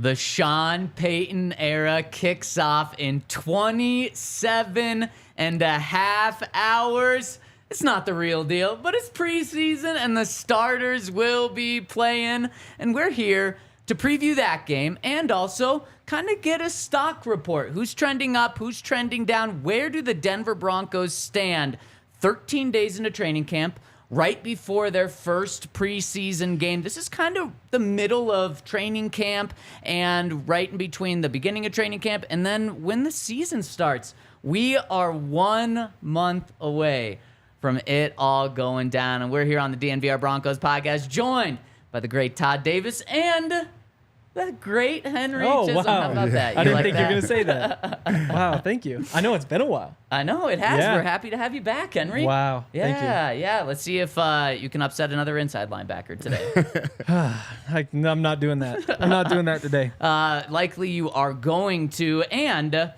The Sean Payton era kicks off in 27 and a half hours. It's not the real deal, but it's preseason and the starters will be playing. And we're here to preview that game and also kind of get a stock report. Who's trending up? Who's trending down? Where do the Denver Broncos stand 13 days into training camp? Right before their first preseason game. This is kind of the middle of training camp and right in between the beginning of training camp and then when the season starts. We are 1 month away from it all going down, and we're here on the DNVR Broncos Podcast, joined by the great Todd Davis and the great Henry Chisholm. Wow. How about that? I didn't think you were going to say that. Wow, thank you. I know it's been a while. I know it has. Yeah. We're happy to have you back, Henry. Wow, thank you. Yeah. Let's see if you can upset another inside linebacker today. I'm not doing that. I'm not doing that today. Likely you are going to. And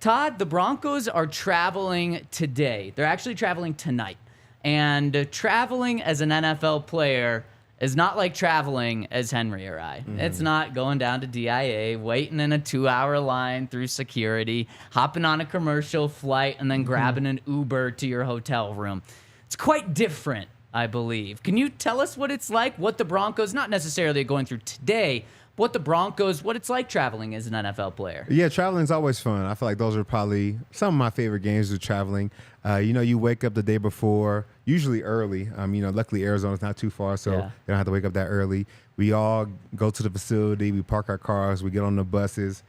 Todd, the Broncos are traveling today. They're actually traveling tonight. And traveling as an NFL player is not like traveling as Henry or I. Mm-hmm. It's not going down to DIA, waiting in a 2-hour line through security, hopping on a commercial flight, and then grabbing an Uber to your hotel room. It's quite different, I believe. Can you tell us what it's like, what the Broncos, not necessarily going through today, what the Broncos, what it's like traveling as an NFL player? Yeah, traveling is always fun. I feel like those are probably some of my favorite games of traveling. You wake up the day before, usually early. Luckily Arizona's not too far, so they don't have to wake up that early. We all go to the facility, we park our cars, we get on the buses,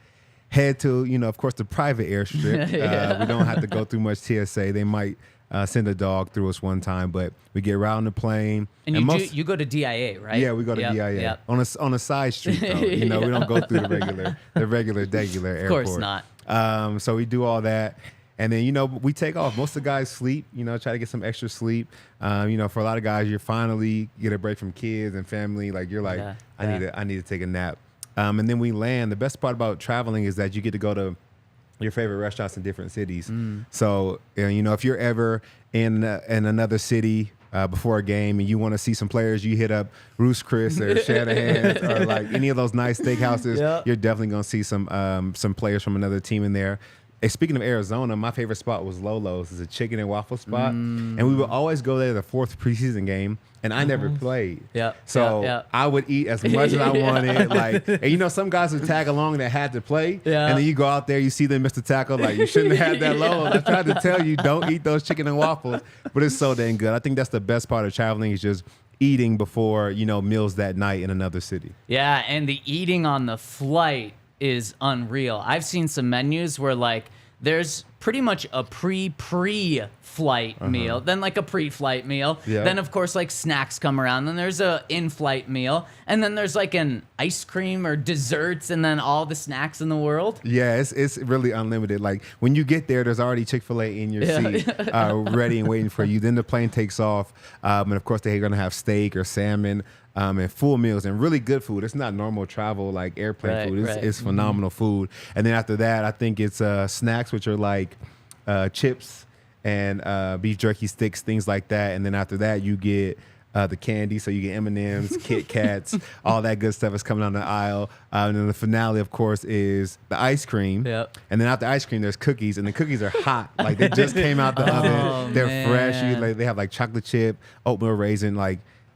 head to, of course, the private airstrip. We don't have to go through much TSA. They might send a dog through us one time, but we get right on the plane. And you go to DIA, right? Yeah, we go to DIA. Yep. On a side street, though. We don't go through the regular airport. Of course not. So we do all that. And then, we take off. Most of the guys sleep, try to get some extra sleep. For a lot of guys, you finally get a break from kids and family. Like, you're like, I need to take a nap. And then we land. The best part about traveling is that you get to go to your favorite restaurants in different cities. So, if you're ever in another city before a game and you want to see some players, you hit up Ruth's Chris or Shanahan's or like any of those nice steakhouses. You're definitely going to see some players from another team in there. And speaking of Arizona, my favorite spot was Lolo's. It's a chicken and waffle spot. And we would always go there the fourth preseason game, and I never played. So I would eat as much as I wanted. And some guys would tag along that had to play. And then you go out there, you see them miss the tackle. Like, you shouldn't have had that Lolo's. I tried to tell you, don't eat those chicken and waffles. But it's so dang good. I think that's the best part of traveling is just eating before, meals that night in another city. Yeah, and the eating on the flight is unreal. I've seen some menus where there's pretty much a pre-flight meal, then a pre-flight meal, then of course snacks come around, then there's a in-flight meal, and then there's an ice cream or desserts, and then all the snacks in the world. Yeah, it's really unlimited. Like, when you get there's already Chick-fil-A in your seat, ready and waiting for you. Then the plane takes off, and of course they're gonna have steak or salmon. And full meals and really good food. It's not normal travel like airplane food. It's phenomenal food. And then after that, I think it's snacks, which are like chips and beef jerky sticks, things like that. And then after that, you get the candy. So you get M&Ms, Kit Kats, all that good stuff is coming down the aisle. And then the finale, of course, is the ice cream. And then after ice cream, there's cookies. And the cookies are hot. Like, they just came out the oven. They're fresh. They have chocolate chip, oatmeal raisin,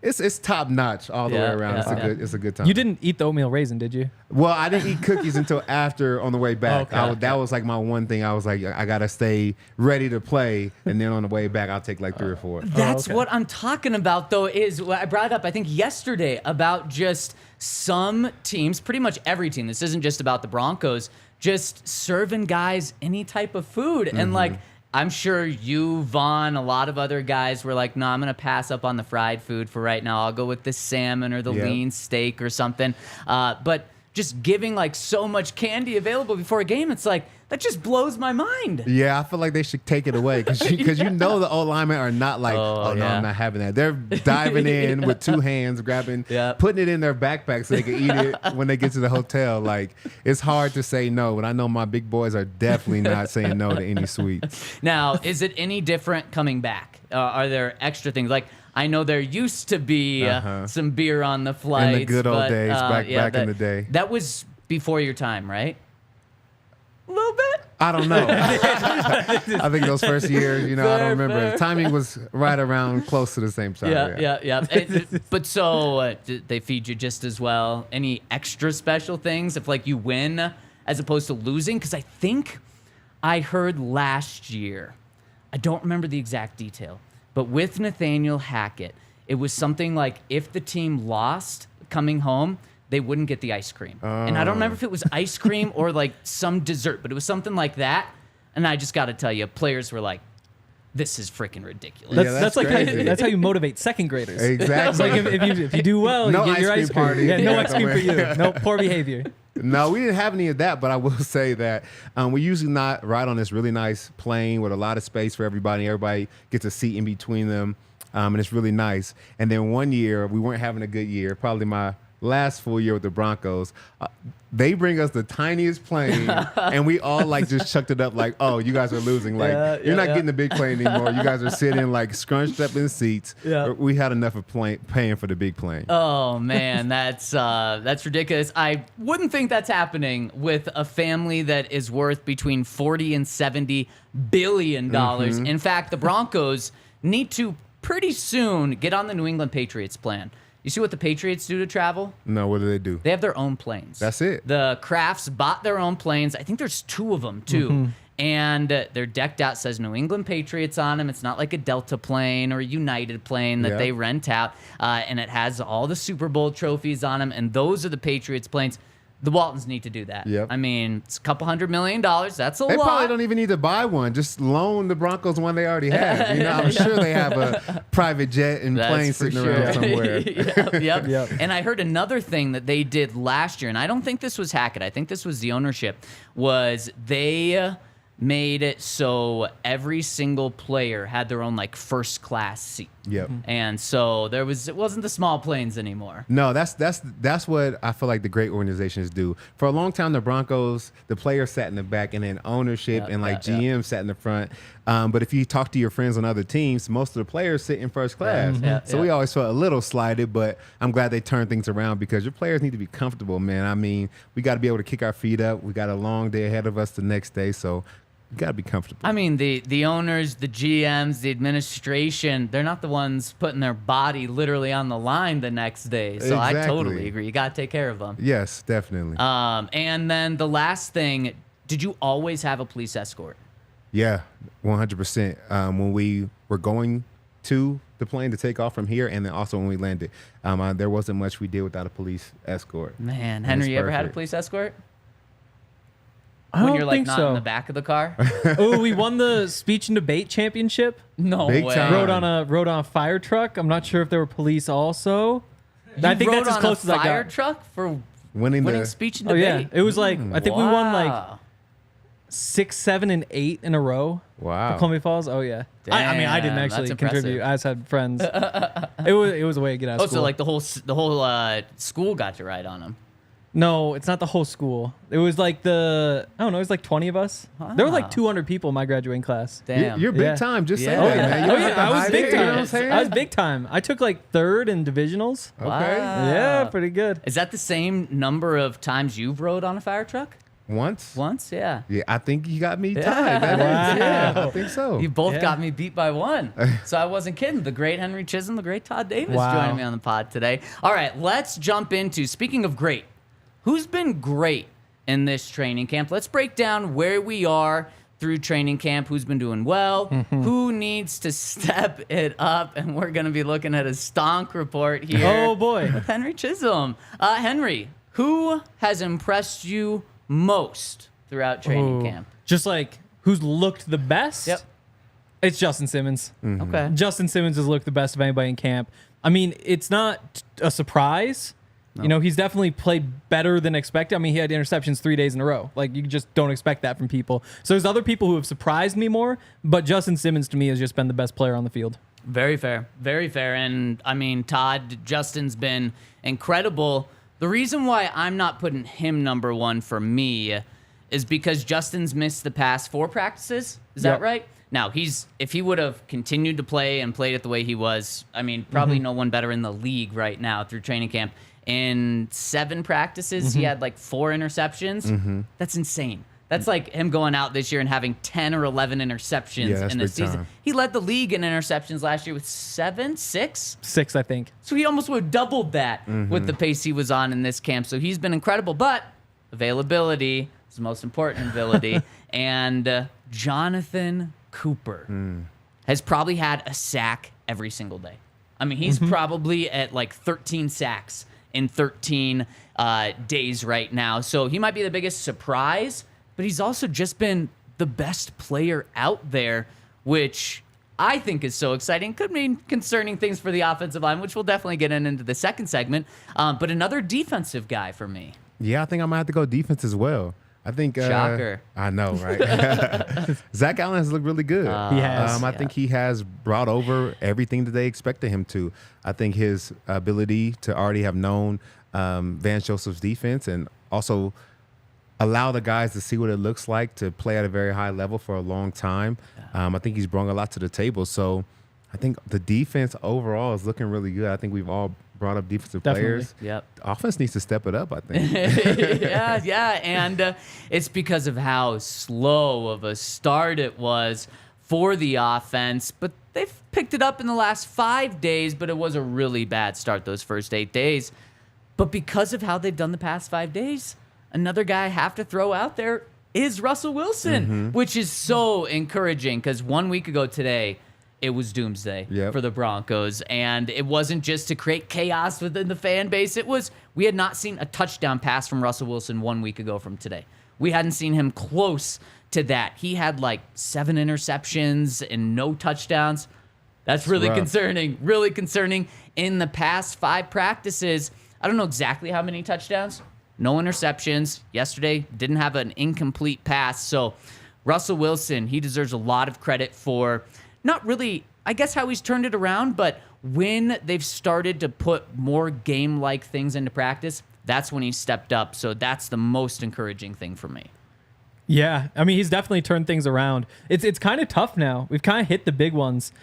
It's top notch all the way around. It's a good time. You didn't eat the oatmeal raisin, did you? Well, I didn't eat cookies until after on the way back. That was my one thing. I was like, I gotta stay ready to play, and then on the way back, I'll take 3 or 4. That's what I'm talking about, though. Is what I brought up, I think yesterday, about just some teams, pretty much every team. This isn't just about the Broncos, just serving guys any type of food, and I'm sure you, Vaughn, a lot of other guys were like, no, I'm going to pass up on the fried food for right now. I'll go with the salmon or the lean steak or something. But just giving so much candy available before a game, it's that just blows my mind. Yeah, I feel like they should take it away because the old linemen are not no, I'm not having that. They're diving in with 2 hands, grabbing, putting it in their backpack so they can eat it when they get to the hotel. It's hard to say no, but I know my big boys are definitely not saying no to any sweets. Now, is it any different coming back? Are there extra things? I know there used to be some beer on the flights. In the good old days, back in the day. That was before your time, right? A little bit. I don't know. I think those first years, I don't remember. Fair. The timing was right around close to the same time. Yeah. But so they feed you just as well. Any extra special things if like you win as opposed to losing? Because I think I heard last year, I don't remember the exact detail, but with Nathaniel Hackett, it was something like if the team lost coming home, they wouldn't get the ice cream. And I don't remember if it was ice cream or like some dessert, but it was something like that. And I just got to tell you, players were like, this is freaking ridiculous. That's like that's how you motivate second graders. Exactly. It's like if you do well, No you get your ice ice cream cream. party. Yeah, no Yeah, ice cream for you. No poor behavior. No, we didn't have any of that, but I will say that we usually not ride on this really nice plane with a lot of space for everybody. Everybody gets a seat in between them, and it's really nice. And then one year, we weren't having a good year, probably my last full year with the Broncos. They bring us the tiniest plane, and we all like just chucked it up like, oh, you guys are losing. Like, you're not getting the big plane anymore. You guys are sitting like scrunched up in seats. Yeah. We had enough of paying for the big plane. Oh man, that's ridiculous. I wouldn't think that's happening with a family that is worth between $40 and $70 billion. In fact, the Broncos need to pretty soon get on the New England Patriots plan. You see what the Patriots do to travel? No, what do? They have their own planes. That's it. The Crafts bought their own planes. I think there's 2 of them, too. And they're decked out, says New England Patriots on them. It's not like a Delta plane or a United plane that they rent out. And it has all the Super Bowl trophies on them. And those are the Patriots planes. The Waltons need to do that. Yep. I mean, it's a couple $100 million. That's a They lot. probably don't even need to buy one. Just loan the Broncos one they already have. I'm sure they have a private jet and plane for sitting sure. around somewhere. Yep. And I heard another thing that they did last year, and I don't think this was Hackett. I think this was the ownership, was they made it so every single player had their own like first class seat. Yep. And so it wasn't the small planes anymore. No, that's what I feel like the great organizations do. For a long time, the Broncos, the players sat in the back, and then ownership and GM sat in the front. But if you talk to your friends on other teams, most of the players sit in first class. So we always felt a little slighted, but I'm glad they turned things around because your players need to be comfortable, man. I mean, we got to be able to kick our feet up. We got a long day ahead of us the next day, so you got to be comfortable. I mean, the owners, the GMs, the administration, they're not the ones putting their body literally on the line the next day. So I totally agree. You got to take care of them. Yes, definitely. And then the last thing, did you always have a police escort? Yeah, 100%. When we were going to the plane to take off from here, and then also when we landed, there wasn't much we did without a police escort. Man, Henry, you ever had a police escort? I When don't you're like think not so. in the back of the car? Oh, we won the speech and debate championship. No Big way. time. Rode on a fire truck. I'm not sure if there were police also. I think rode that's as on close a as I fire got. truck for Winning the speech and Oh yeah, debate. it was like I think we won like Wow. 6, 7, and 8 in a row. Wow. For Columbia Falls. Oh yeah. I mean, I didn't Damn, actually that's contribute. impressive. I just had friends. it was a way to get out of Oh, school. so like the whole school got to ride on them. No, it's not the whole school. It was like I don't know, it was like 20 of us. There were Wow. like 200 people in my graduating class. Damn. You're big Yeah. time. Just say Yeah. that, man. You Oh don't have yeah, to I was hide big it, you know what I'm time. saying? I was big time. I took like 3rd in divisionals. Okay. Wow. Yeah, pretty good. Is that the same number of times you've rode on a fire truck? Once? Once, yeah. Yeah, I think you got me tied. That is, yeah, I think so. You both Yeah. got me beat by one. So I wasn't kidding. The great Henry Chisholm, the great Todd Davis Wow. joining me on the pod today. All right, let's jump into, speaking of great, who's been great in this training camp? Let's break down where we are through training camp, who's been doing well, who needs to step it up, and we're going to be looking at a stonk report here. Oh boy. With Henry Chisholm. Henry, who has impressed you most throughout training Ooh. camp? Just like who's looked the best? Yep. It's Justin Simmons. Okay. Justin Simmons has looked the best of anybody in camp. I mean, it's not a surprise. You know, he's definitely played better than expected. I mean, he had interceptions 3 days in a row. Like, you just don't expect that from people. So there's other people who have surprised me more, but Justin Simmons to me has just been the best player on the field. Very fair. Very fair. And I mean, Todd, Justin's been incredible. The reason why I'm not putting him number one for me is because Justin's missed the past 4 practices. Is that Yep. right? Now, if he would have continued to play and played it the way he was, I mean, probably no one better in the league right now through training camp. in 7 practices, he had like 4 interceptions. That's insane. That's like him going out this year and having 10 or 11 interceptions in a season. Time. He led the league in interceptions last year with 6? 6, I think. So he almost would have doubled that with the pace he was on in this camp. So he's been incredible. But availability is the most important ability. And Jonathon Cooper has probably had a sack every single day. I mean, he's probably at like 13 sacks in 13 days right now. So he might be the biggest surprise, but he's also just been the best player out there, which I think is so exciting. Could mean concerning things for the offensive line, which we'll definitely get into the second segment. But another defensive guy for me. Yeah, I think I might have to go defense as well. I think Shocker. I know, right? Zach Allen has looked really good. He has. I think he has brought over everything that they expected him to. I think his ability to already have known Vance Joseph's defense and also allow the guys to see what it looks like to play at a very high level for a long time. I think he's brought a lot to the table. So I think the defense overall is looking really good. I think we've all brought up defensive players. Yep. Offense needs to step it up, I think. yeah. And it's because of how slow of a start it was for the offense. But they've picked it up in the last 5 days, but it was a really bad start those first 8 days. But because of how they've done the past 5 days, another guy I have to throw out there is Russell Wilson, which is so encouraging because 1 week ago today, it was doomsday for the Broncos. And it wasn't just to create chaos within the fan base. It was, we had not seen a touchdown pass from Russell Wilson 1 week ago from today. We hadn't seen him close to that. He had like 7 interceptions and no touchdowns. That's really concerning, really concerning. In the past 5 practices, I don't know exactly how many touchdowns. No interceptions. Yesterday, didn't have an incomplete pass. So Russell Wilson, he deserves a lot of credit for not really, I guess, how he's turned it around, but when they've started to put more game-like things into practice, that's when he stepped up. So that's the most encouraging thing for me. Yeah, I mean, he's definitely turned things around. It's kind of tough now. We've kind of hit the big ones.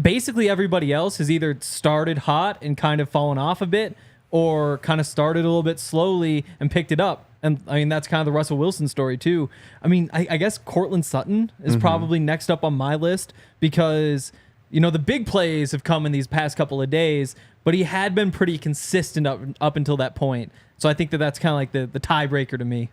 Basically, everybody else has either started hot and kind of fallen off a bit, or kind of started a little bit slowly and picked it up. And I mean, that's kind of the Russell Wilson story too. I mean, I guess Courtland Sutton is probably next up on my list because, you know, the big plays have come in these past couple of days, but he had been pretty consistent up until that point. So I think that's kind of like the tiebreaker to me.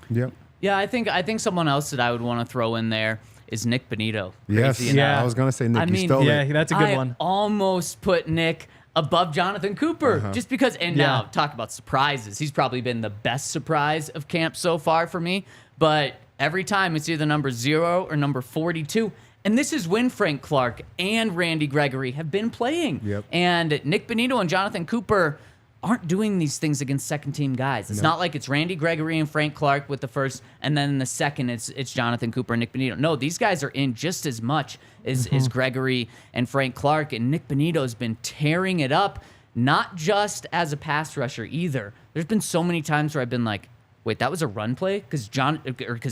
Yep. Yeah, I think someone else that I would want to throw in there is Nick Bonito. Yes. Yeah. I was going to say Nick. I You mean, stole Yeah, it. that's a good one. Almost put Nick above Jonathon Cooper just because, and now talk about surprises. He's probably been the best surprise of camp so far for me, but every time it's either number 0 or number 42. And this is when Frank Clark and Randy Gregory have been playing. Yep. And Nick Bonito and Jonathon Cooper aren't doing these things against second-team guys. It's not like it's Randy Gregory and Frank Clark with the first, and then in the second, it's Jonathon Cooper and Nick Bonito. No, these guys are in just as much as Gregory and Frank Clark, and Nick Bonito's been tearing it up, not just as a pass rusher either. There's been so many times where I've been like, wait, that was a run play? Because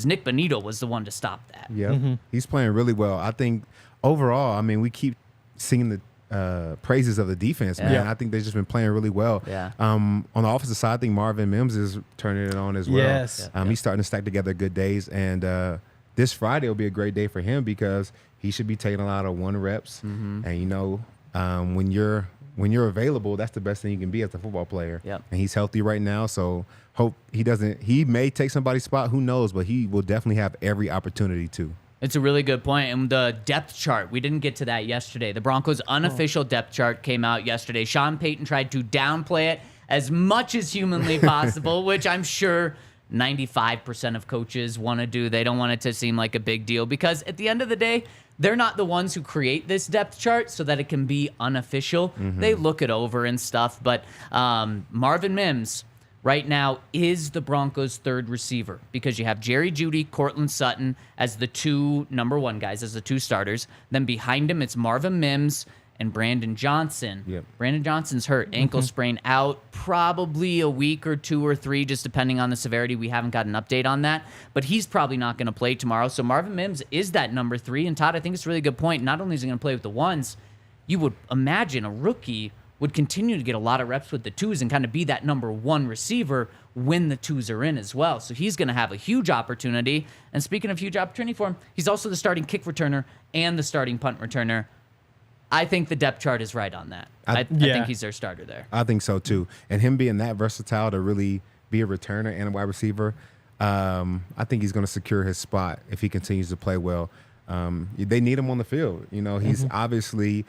Nick Bonito was the one to stop that. Yeah, he's playing really well. I think overall, I mean, we keep seeing the praises of the defense, man. Yeah. I think they've just been playing really well. Yeah. On the offensive side, I think Marvin Mims is turning it on as well. Yes. He's starting to stack together good days, and this Friday will be a great day for him because he should be taking a lot of 1 reps. And you know, when you're available, that's the best thing you can be as a football player. Yep. And he's healthy right now, so hope he doesn't. He may take somebody's spot, who knows? But he will definitely have every opportunity to. It's a really good point. And the depth chart, we didn't get to that yesterday. The Broncos' unofficial depth chart came out yesterday. Sean Payton tried to downplay it as much as humanly possible, which I'm sure 95% of coaches want to do. They don't want it to seem like a big deal because at the end of the day, they're not the ones who create this depth chart so that it can be unofficial. They look it over and stuff. But Marvin Mims right now is the Broncos' 3rd receiver because you have Jerry Jeudy, Courtland Sutton as the 2 number 1 guys, as the 2 starters. Then behind him, it's Marvin Mims and Brandon Johnson. Yep. Brandon Johnson's hurt, ankle sprain, out probably a week or 2 or 3, just depending on the severity. We haven't got an update on that, but he's probably not going to play tomorrow. So Marvin Mims is that number 3. And Todd, I think it's a really good point. Not only is he going to play with the ones, you would imagine a rookie would continue to get a lot of reps with the twos and kind of be that number one receiver when the twos are in as well. So he's going to have a huge opportunity. And speaking of huge opportunity for him, he's also the starting kick returner and the starting punt returner. I think the depth chart is right on that. I think he's their starter there. I think so too. And him being that versatile to really be a returner and a wide receiver, I think he's going to secure his spot if he continues to play well. They need him on the field. He's obviously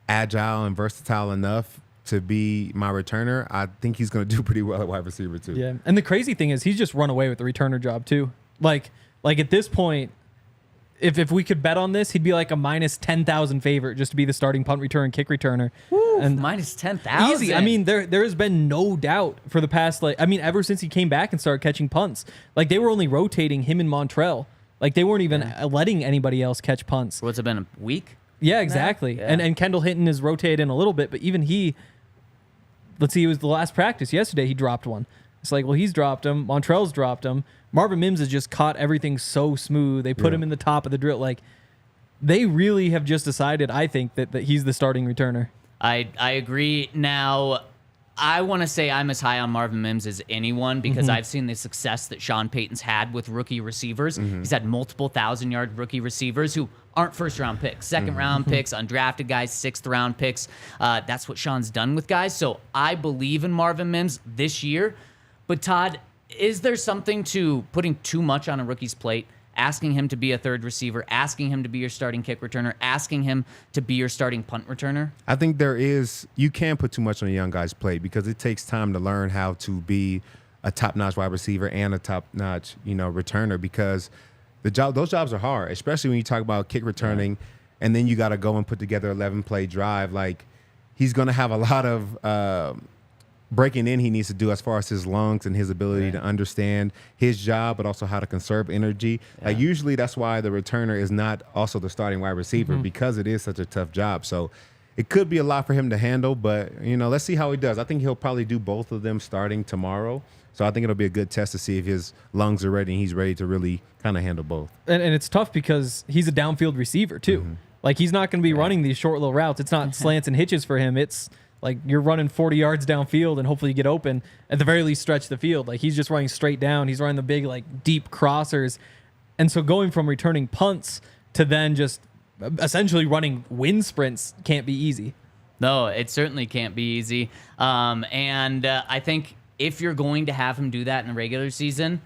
agile and versatile enough to be my returner. I think he's going to do pretty well at wide receiver too. Yeah, and the crazy thing is he's just run away with the returner job too. Like at this point, if we could bet on this, he'd be like a minus 10,000 favorite just to be the starting punt return, kick returner. Woo, and minus 10,000. Easy. I mean, there has been no doubt for the past ever since he came back and started catching punts. Like they were only rotating him and Montrell. Like they weren't even letting anybody else catch punts. What's it been, a week? Yeah, exactly. Yeah. And Kendall Hinton is rotated in a little bit, but even he, let's see, it was the last practice yesterday, he dropped one. It's like, well, he's dropped him. Montrell's dropped him. Marvin Mims has just caught everything so smooth. They put him in the top of the drill. Like, they really have just decided, I think, that he's the starting returner. I agree. Now, I want to say I'm as high on Marvin Mims as anyone because I've seen the success that Sean Payton's had with rookie receivers. He's had multiple 1,000-yard rookie receivers who aren't first-round picks, second-round picks, undrafted guys, sixth-round picks. That's what Sean's done with guys. So I believe in Marvin Mims this year. But, Todd, is there something to putting too much on a rookie's plate, asking him to be a third receiver, asking him to be your starting kick returner, asking him to be your starting punt returner? I think there is. You can put too much on a young guy's plate because it takes time to learn how to be a top-notch wide receiver and a top-notch, returner because those jobs are hard, especially when you talk about kick returning and then you got to go and put together 11-play drive. Like, he's going to have a lot of breaking in he needs to do as far as his lungs and his ability to understand his job, but also how to conserve energy. Like usually that's why the returner is not also the starting wide receiver because it is such a tough job. So it could be a lot for him to handle, but let's see how he does. I think he'll probably do both of them starting tomorrow. So I think it'll be a good test to see if his lungs are ready and he's ready to really kind of handle both. And it's tough because he's a downfield receiver too. Like he's not going to be running these short little routes. It's not slants and hitches for him. It's like you're running 40 yards downfield and hopefully you get open. At the very least, stretch the field. Like he's just running straight down. He's running the big, deep crossers. And so going from returning punts to then just essentially running wind sprints can't be easy. No, it certainly can't be easy. And I think if you're going to have him do that in the regular season,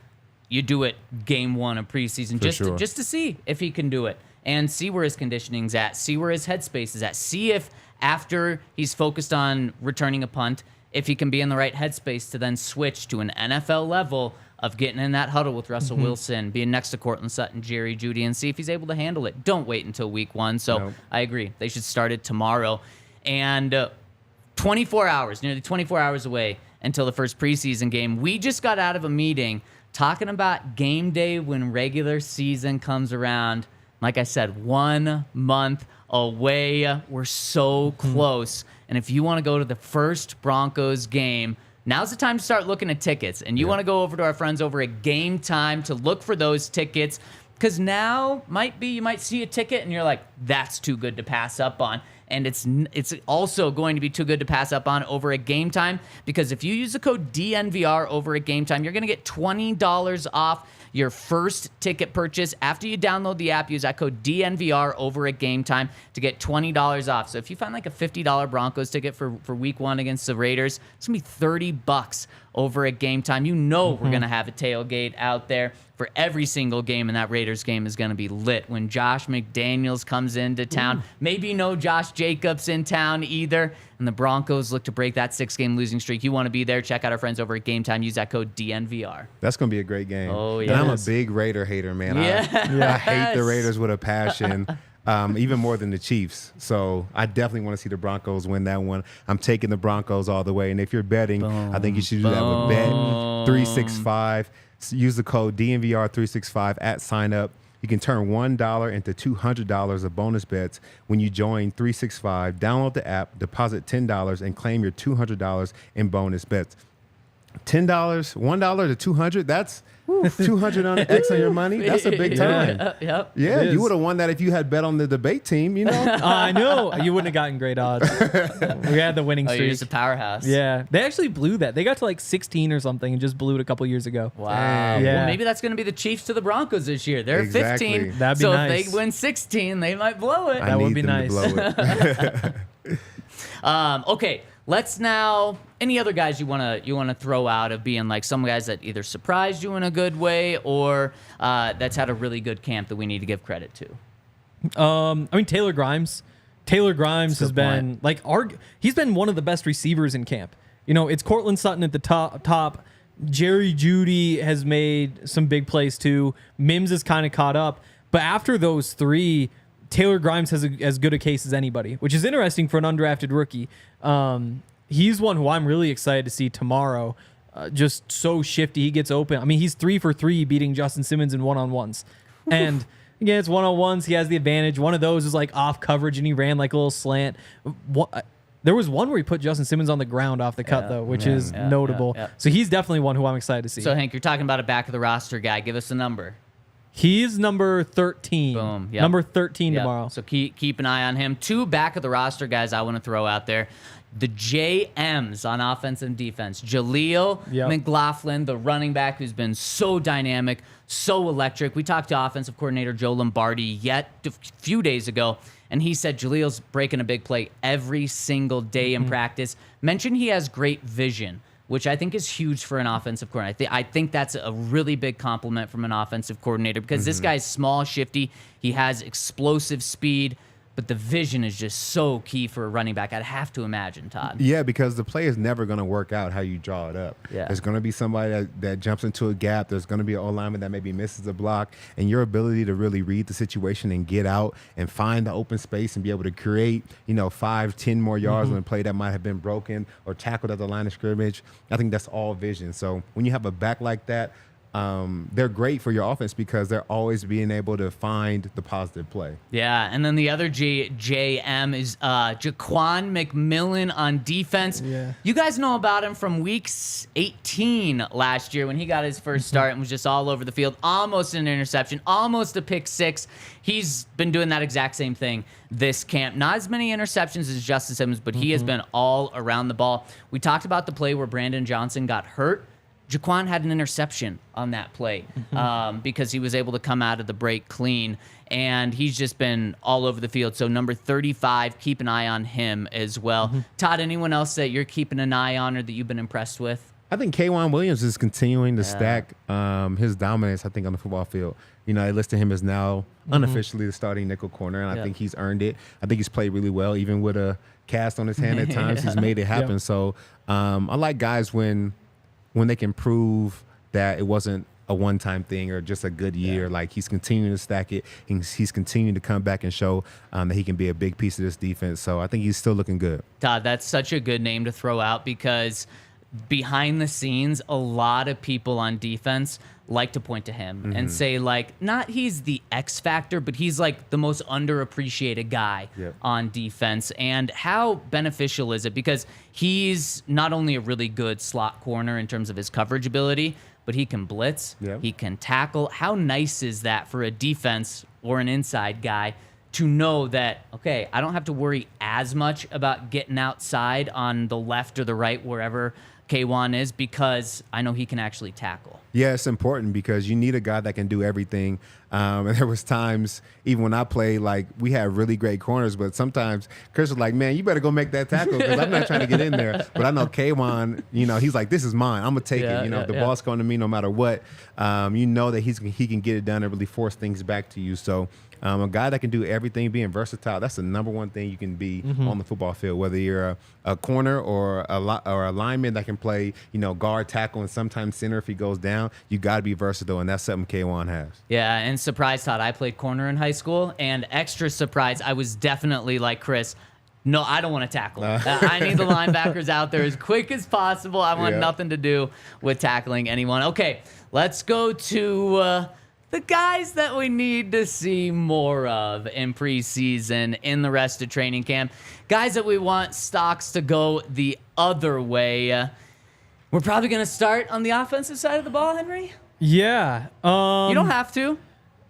you do it game one of preseason just to see if he can do it and see where his conditioning's at, see where his headspace is at, see if after he's focused on returning a punt, if he can be in the right headspace to then switch to an NFL level of getting in that huddle with Russell Wilson, being next to Courtland Sutton, Jerry, Jeudy, and see if he's able to handle it. Don't wait until week one. So I agree. They should start it tomorrow. And 24 hours, nearly 24 hours away until the first preseason game. We just got out of a meeting talking about game day when regular season comes around. Like I said, 1 month away. We're so close. And if you want to go to the first Broncos game, now's the time to start looking at tickets. And you want to go over to our friends over at Game Time to look for those tickets. Because now you might see a ticket and you're like, that's too good to pass up on. And it's also going to be too good to pass up on over at Game Time. Because if you use the code DNVR over at Game Time, you're going to get $20 off your first ticket purchase. After you download the app, use that code DNVR over at Game Time to get $20 off. So if you find like a $50 Broncos ticket for week one against the Raiders, it's going to be $30 over at Game Time. We're going to have a tailgate out there for every single game, and that Raiders game is going to be lit when Josh McDaniels comes into town. Maybe no Josh Jacobs in town either, and the Broncos look to break that 6-game losing streak. You want to be there, check out our friends over at Game Time. Use that code DNVR. That's going to be a great game. Oh, yeah. And I'm a big Raider hater, man. I hate the Raiders with a passion. Even more than the Chiefs. So I definitely want to see the Broncos win that one. I'm taking the Broncos all the way. And if you're betting, I think you should do that with Bet365. Use the code DNVR365 at sign up. You can turn $1 into $200 of bonus bets when you join 365. Download the app, deposit $10, and claim your $200 in bonus bets. $10, $1 to $200. That's 200 on X on your money. That's a big time. Yep. Yeah, you would have won that if you had bet on the debate team, you know? I know. You wouldn't have gotten great odds. We had the winning streak. You're just a powerhouse. Yeah. They actually blew that. They got to like 16 or something and just blew it a couple years ago. Wow. Damn. Yeah. Well, maybe that's going to be the Chiefs to the Broncos this year. They're Exactly. 15. That'd be so nice. if they win 16, they might blow it. That would be them to nice. blow it. Okay, let's now. Any other guys you wanna throw out of being like some guys that either surprised you in a good way or that's had a really good camp that we need to give credit to? I mean, Taylor Grimes. Taylor Grimes has been he's been one of the best receivers in camp. You know, it's Courtland Sutton at the top. Jerry Jeudy has made some big plays too. Mims is kind of caught up. But after those three, Taylor Grimes has as good a case as anybody, which is interesting for an undrafted rookie. He's one who I'm really excited to see tomorrow. Just so shifty. He gets open. I mean, he's 3 for 3 beating Justin Simmons in one-on-ones. And again, it's one-on-ones. He has the advantage. One of those is like off coverage, and he ran like a little slant. There was one where he put Justin Simmons on the ground off the cut, though, which is notable. Yeah. So he's definitely one who I'm excited to see. So, Hank, you're talking about a back-of-the-roster guy. Give us a number. He's number 13. Boom. Yep. Number 13 Yep. tomorrow. So keep an eye on him. 2 back-of-the-roster guys I want to throw out there. The JMs on offense and defense. Jaleel McLaughlin, the running back who's been so dynamic, so electric. We talked to offensive coordinator Joe Lombardi a few days ago, and he said Jaleel's breaking a big play every single day in practice. Mentioned he has great vision, which I think is huge for an offensive coordinator. I think that's a really big compliment from an offensive coordinator because this guy's small, shifty. He has explosive speed. But the vision is just so key for a running back. I'd have to imagine, Todd. Yeah, because the play is never going to work out how you draw it up. Yeah. There's going to be somebody that jumps into a gap. There's going to be an O-lineman that maybe misses a block. And your ability to really read the situation and get out and find the open space and be able to create, 5, 10 more yards on a play that might have been broken or tackled at the line of scrimmage, I think that's all vision. So when you have a back like that, they're great for your offense because they're always being able to find the positive play. Yeah, and then the other JM is Jaquan McMillan on defense. Yeah. You guys know about him from week 18 last year when he got his first start and was just all over the field. Almost an interception, almost a pick 6. He's been doing that exact same thing this camp. Not as many interceptions as Justin Simmons, but he has been all around the ball. We talked about the play where Brandon Johnson got hurt. Jaquan had an interception on that play because he was able to come out of the break clean, and he's just been all over the field. So number 35, keep an eye on him as well. Todd, anyone else that you're keeping an eye on or that you've been impressed with? I think K'Wan Williams is continuing to stack his dominance, I think, on the football field. They listed him as now unofficially the starting nickel corner, and I think he's earned it. I think he's played really well, even with a cast on his hand at times. He's made it happen. So I like guys when they can prove that it wasn't a one-time thing or just a good year. Like, he's continuing to stack it. He's continuing to come back and show that he can be a big piece of this defense. So I think he's still looking good. Todd, that's such a good name to throw out because behind the scenes, a lot of people on defense like to point to him and say, not he's the X factor, but he's like the most underappreciated guy on defense. And how beneficial is it? Because he's not only a really good slot corner in terms of his coverage ability, but he can blitz, he can tackle. How nice is that for a defense or an inside guy to know that, okay, I don't have to worry as much about getting outside on the left or the right, wherever K'Wan is, because I know he can actually tackle. Yeah, it's important because you need a guy that can do everything. And there was times, even when I played, like, we had really great corners, but sometimes Chris was like, man, you better go make that tackle because I'm not trying to get in there. But I know K'Wan, he's like, this is mine. I'm going to take it. If the ball's coming to me no matter what, that he can get it done and really force things back to you. So a guy that can do everything, being versatile, that's the number one thing you can be on the football field, whether you're a corner or a lineman that can play, guard, tackle, and sometimes center if he goes down. You got to be versatile, and that's something K'Wan has. Yeah, and surprise, Todd, I played corner in high school, and extra surprise, I was definitely like Chris, no, I don't want to tackle. I need the linebackers out there as quick as possible. I want nothing to do with tackling anyone. Okay, let's go to the guys that we need to see more of in preseason, in the rest of training camp. Guys that we want stocks to go the other way. We're probably going to start on the offensive side of the ball, Henry. Yeah. You don't have to.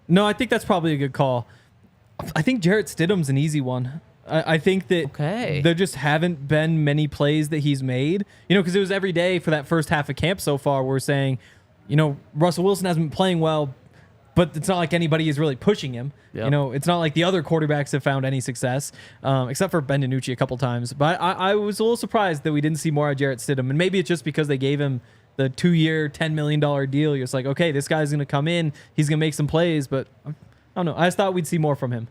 No, I think that's probably a good call. I think Jarrett Stidham's an easy one. I think that there just haven't been many plays that he's made. Because it was every day for that first half of camp so far, we're saying, Russell Wilson hasn't been playing well, but it's not like anybody is really pushing him. Yep. It's not like the other quarterbacks have found any success, except for Ben DiNucci a couple times. But I was a little surprised that we didn't see more of Jarrett Stidham. And maybe it's just because they gave him the 2-year, $10 million deal. You're just like, okay, this guy's going to come in. He's going to make some plays. But I don't know. I just thought we'd see more from him.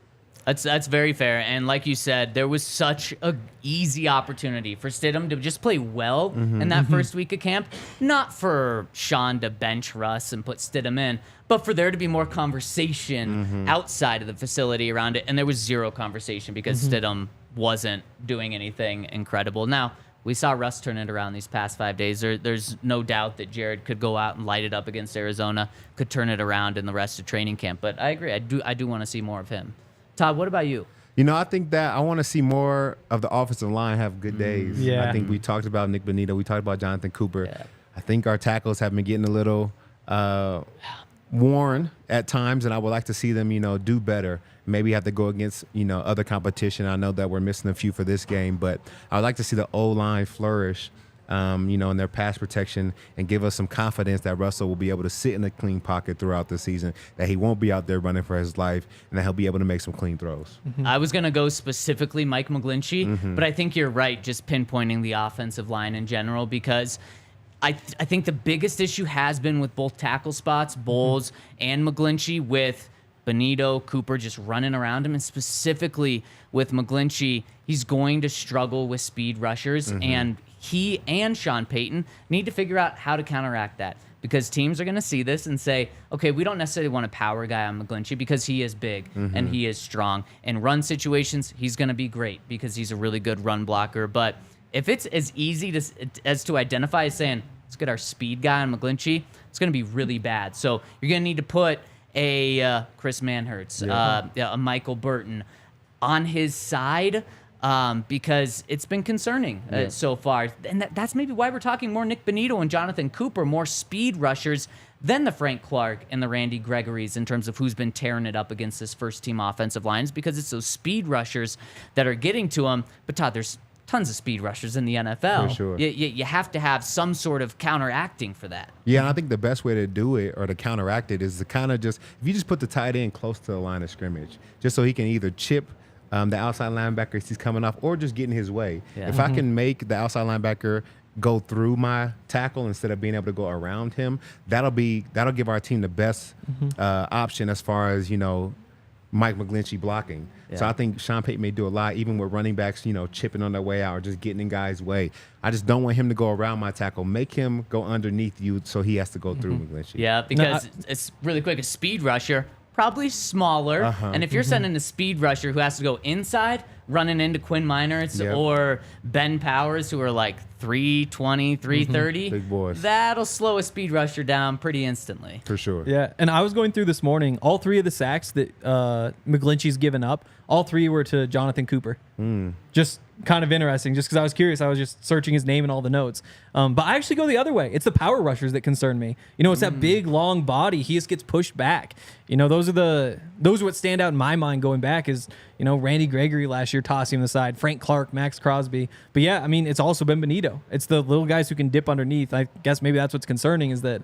That's very fair. And like you said, there was such an easy opportunity for Stidham to just play well in that first week of camp. Not for Sean to bench Russ and put Stidham in, but for there to be more conversation outside of the facility around it. And there was zero conversation because Stidham wasn't doing anything incredible. Now, we saw Russ turn it around these past 5 days. There's no doubt that Jared could go out and light it up against Arizona, could turn it around in the rest of training camp. But I agree. I do want to see more of him. Todd, what about you? I think that I want to see more of the offensive line have good days. Yeah. I think we talked about Nick Bonito. We talked about Jonathon Cooper. Yeah. I think our tackles have been getting a little worn at times, and I would like to see them, do better. Maybe have to go against, other competition. I know that we're missing a few for this game, but I would like to see the O-line flourish, in their pass protection and give us some confidence that Russell will be able to sit in a clean pocket throughout the season, that he won't be out there running for his life, and that he'll be able to make some clean throws. I was going to go specifically Mike McGlinchey, but I think you're right, just pinpointing the offensive line in general, because I think the biggest issue has been with both tackle spots, Bowles and McGlinchey, with Bonito, Cooper just running around him, and specifically with McGlinchey, he's going to struggle with speed rushers, and he and Sean Payton need to figure out how to counteract that, because teams are going to see this and say, okay, we don't necessarily want a power guy on McGlinchey because he is big and he is strong. In run situations, he's going to be great because he's a really good run blocker. But if it's as easy as to identify as saying, let's get our speed guy on McGlinchey, it's going to be really bad. So you're going to need to put a Chris Manhertz, a Michael Burton on his side, because it's been concerning so far. And that's maybe why we're talking more Nick Bonito and Jonathon Cooper, more speed rushers than the Frank Clark and the Randy Gregory's in terms of who's been tearing it up against this first-team offensive lines, because it's those speed rushers that are getting to them. But, Todd, there's tons of speed rushers in the NFL. For sure. You have to have some sort of counteracting for that. Yeah, and I think the best way to do it or to counteract it is to kind of if you just put the tight end close to the line of scrimmage, just so he can either chip the outside linebacker as he's coming off, or just get in his way. Yeah. If I can make the outside linebacker go through my tackle instead of being able to go around him, that'll give our team the best option as far as Mike McGlinchey blocking. Yeah. So I think Sean Payton may do a lot, even with running backs, chipping on their way out or just getting in guys' way. I just don't want him to go around my tackle. Make him go underneath you so he has to go through McGlinchey. Yeah, because it's really quick. A speed rusher, probably smaller. And if you're sending a speed rusher who has to go inside, running into Quinn Meinerz or Ben Powers, who are like 320, 330, big boys, that'll slow a speed rusher down pretty instantly. For sure. Yeah, and I was going through this morning, all 3 of the sacks that McGlinchey's given up, all 3 were to Jonathon Cooper. Just kind of interesting, just because I was curious. I was just searching his name in all the notes. But I actually go the other way. It's the power rushers that concern me. It's that big, long body. He just gets pushed back. Those are what stand out in my mind going back is, Randy Gregory last year tossing him aside, Frank Clark, Max Crosby. But yeah, I mean, it's also been Bonito. It's the little guys who can dip underneath. I guess maybe that's what's concerning is that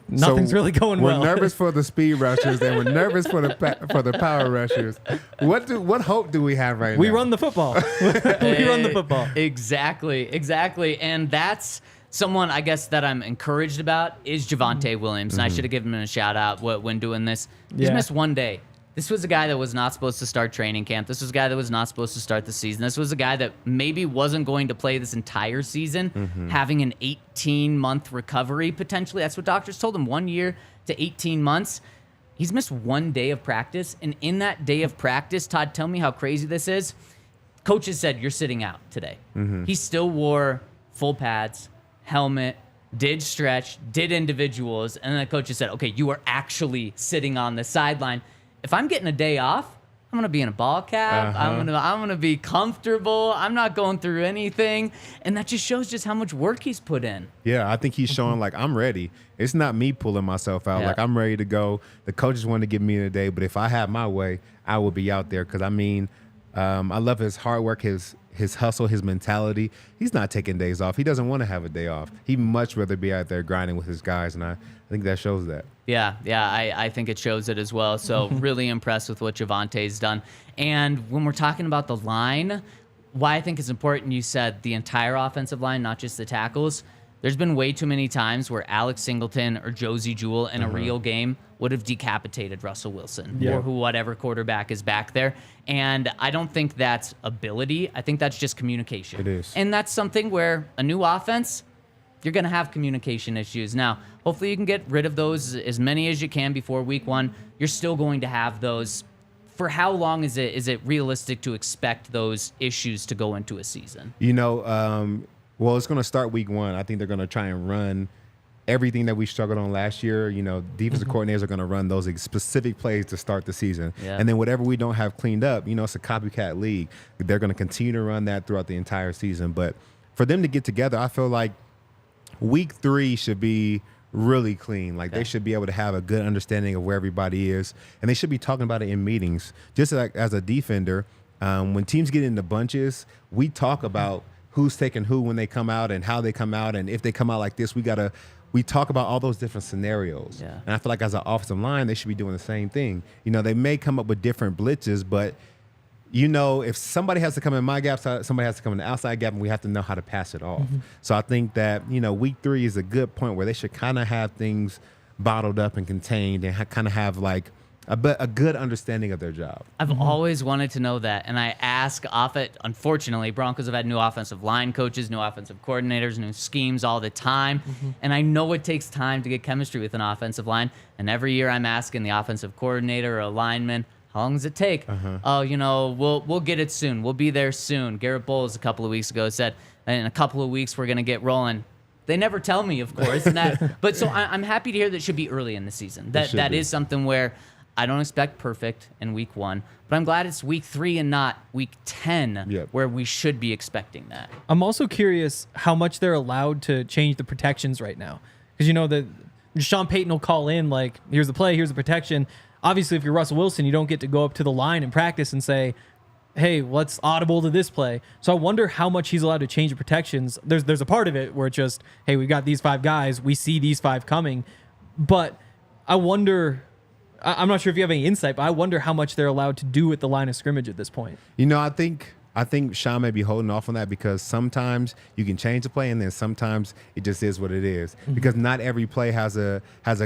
nothing's really going well. We're nervous for the speed rushers and we're nervous for the power rushers. What hope do we have right now? We run the football. We run the football. Exactly. And that's someone, I guess, that I'm encouraged about is Javonte Williams. And I should have given him a shout out when doing this. He's missed 1 day. This was a guy that was not supposed to start training camp. This was a guy that was not supposed to start the season. This was a guy that maybe wasn't going to play this entire season, having an 18-month recovery potentially. That's what doctors told him, 1 year to 18 months. He's missed 1 day of practice. And in that day of practice, Todd, tell me how crazy this is. Coaches said, you're sitting out today. He still wore full pads, helmet, did stretch, did individuals. And then the coaches said, okay, you are actually sitting on the sideline. If I'm getting a day off, I'm gonna be in a ball cap. I'm gonna be comfortable. I'm not going through anything, and that just shows just how much work he's put in. Yeah, I think he's showing like I'm ready. It's not me pulling myself out. Yeah. Like I'm ready to go. The coaches want to give me a day, but if I have my way, I will be out there. Because I mean, I love his hard work, his hustle, his mentality. He's not taking days off. He doesn't want to have a day off. He'd much rather be out there grinding with his guys, and I think that shows that. Yeah, I think it shows it as well. So really impressed with what Javonte's done. And when we're talking about the line, why I think it's important, you said the entire offensive line, not just the tackles. There's been way too many times where Alex Singleton or Josie Jewell in a real game would have decapitated Russell Wilson or whatever quarterback is back there. And I don't think that's ability. I think that's just communication. It is. And that's something where a new offense, you're going to have communication issues. Now, hopefully you can get rid of those as many as you can before week 1. You're still going to have those. For how long is it realistic to expect those issues to go into a season? You know, well, it's going to start week 1. I think they're going to try and run everything that we struggled on last year. You know, defensive coordinators are going to run those specific plays to start the season. Yeah. And then whatever we don't have cleaned up, you know, it's a copycat league. They're going to continue to run that throughout the entire season. But for them to get together, I feel like week 3 should be really clean. Like they should be able to have a good understanding of where everybody is, and they should be talking about it in meetings. Just like as a defender, when teams get into bunches, we talk about who's taking who when they come out and how they come out, and if they come out like this, we talk about all those different scenarios. Yeah. And I feel like as an offensive line, they should be doing the same thing. You know, they may come up with different blitzes, but you know, if somebody has to come in my gap, somebody has to come in the outside gap, and we have to know how to pass it off. So I think that, you know, week 3 is a good point where they should kind of have things bottled up and contained and kind of have like a good understanding of their job. I've always wanted to know that, and I ask unfortunately, Broncos have had new offensive line coaches, new offensive coordinators, new schemes all the time, and I know it takes time to get chemistry with an offensive line, and every year I'm asking the offensive coordinator or a lineman, how long does it take? Oh, you know, we'll get it soon. We'll be there soon. Garrett Bowles a couple of weeks ago said, in a couple of weeks we're going to get rolling. They never tell me, of course. But so I'm happy to hear that it should be early in the season. That is something where I don't expect perfect in week 1, but I'm glad it's week 3 and not week 10 where we should be expecting that. I'm also curious how much they're allowed to change the protections right now. Because, you know, Sean Payton will call in, like, here's the play, here's the protection. Obviously, if you're Russell Wilson, you don't get to go up to the line in practice and say, hey, let's audible to this play. So I wonder how much he's allowed to change the protections. There's a part of it where it's just, hey, we got these 5 guys. We see these 5 coming. But I wonder, I'm not sure if you have any insight, but I wonder how much they're allowed to do at the line of scrimmage at this point. You know, I think Sean may be holding off on that because sometimes you can change the play and then sometimes it just is what it is. Because not every play has a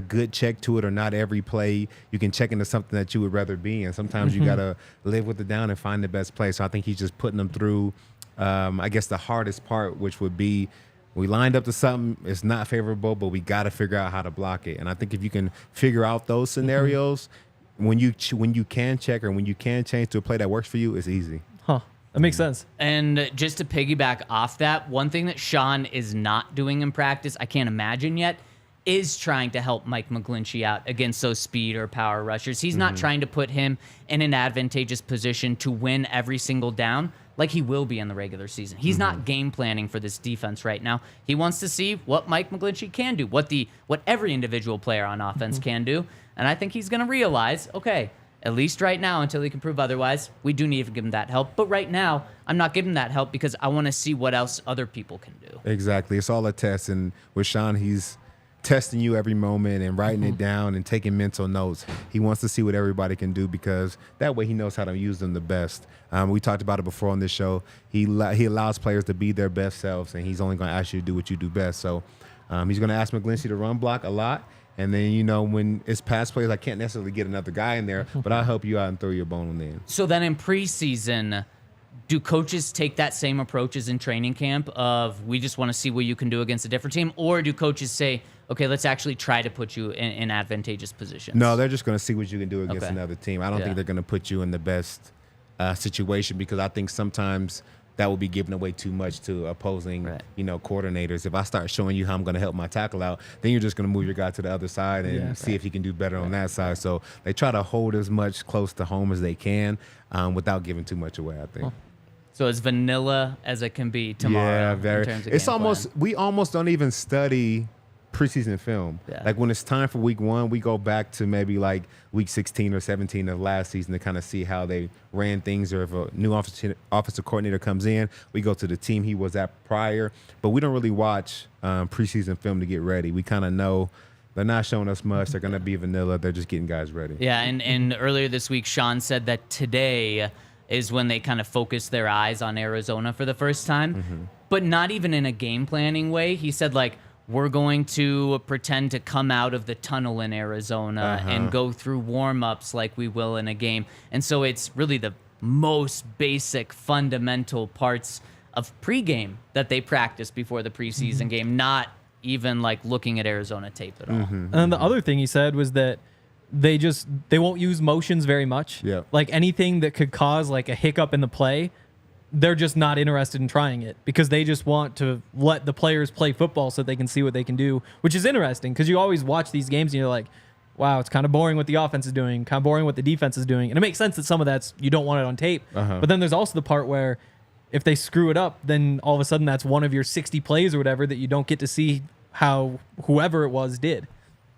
good check to it, or not every play you can check into something that you would rather be in. Sometimes you got to live with it down and find the best play. So I think he's just putting them through, I guess, the hardest part, which would be we lined up to something, it's not favorable, but we got to figure out how to block it. And I think if you can figure out those scenarios, when you can check or when you can change to a play that works for you, it's easy. That makes sense. And just to piggyback off that, one thing that Sean is not doing in practice, I can't imagine yet, is trying to help Mike McGlinchey out against those speed or power rushers. He's not trying to put him in an advantageous position to win every single down like he will be in the regular season. He's not game planning for this defense right now. He wants to see what Mike McGlinchey can do, what every individual player on offense can do. And I think he's going to realize, okay, at least right now, until he can prove otherwise, we do need to give him that help. But right now, I'm not giving that help because I want to see what else other people can do. Exactly. It's all a test. And with Sean, he's testing you every moment and writing it down and taking mental notes. He wants to see what everybody can do because that way he knows how to use them the best. We talked about it before on this show. He allows players to be their best selves, and he's only going to ask you to do what you do best. So he's going to ask McGlinchey to run block a lot. And then, you know, when it's pass plays, I can't necessarily get another guy in there, but I'll help you out and throw your bone in. So then in preseason, do coaches take that same approach as in training camp of we just want to see what you can do against a different team? Or do coaches say, okay, let's actually try to put you in advantageous positions? No, they're just going to see what you can do against another team. I don't think they're going to put you in the best situation because I think sometimes that will be giving away too much to opposing, coordinators. If I start showing you how I'm going to help my tackle out, then you're just going to move your guy to the other side and see if he can do better on that side. So they try to hold as much close to home as they can without giving too much away, I think. So as vanilla as it can be tomorrow. Yeah, very. In terms of It's game almost plan. we almost don't even study preseason film. Yeah. Like when it's time for week 1, we go back to maybe like week 16 or 17 of last season to kind of see how they ran things, or if a new offensive coordinator comes in, we go to the team he was at prior. But we don't really watch preseason film to get ready. We kind of know they're not showing us much. They're going to be vanilla. They're just getting guys ready. Yeah, and earlier this week, Sean said that today is when they kind of focused their eyes on Arizona for the first time, but not even in a game planning way. He said, like, we're going to pretend to come out of the tunnel in Arizona and go through warm-ups like we will in a game. And so it's really the most basic, fundamental parts of pregame that they practice before the preseason game, not even like looking at Arizona tape at all. And then the other thing he said was that they won't use motions very much. Yeah. Like anything that could cause like a hiccup in the play, they're just not interested in trying it because they just want to let the players play football so they can see what they can do, which is interesting because you always watch these games and you're like, wow, it's kind of boring what the offense is doing, kind of boring what the defense is doing. And it makes sense that some of that's, you don't want it on tape. But then there's also the part where if they screw it up, then all of a sudden that's one of your 60 plays or whatever that you don't get to see how whoever it was did.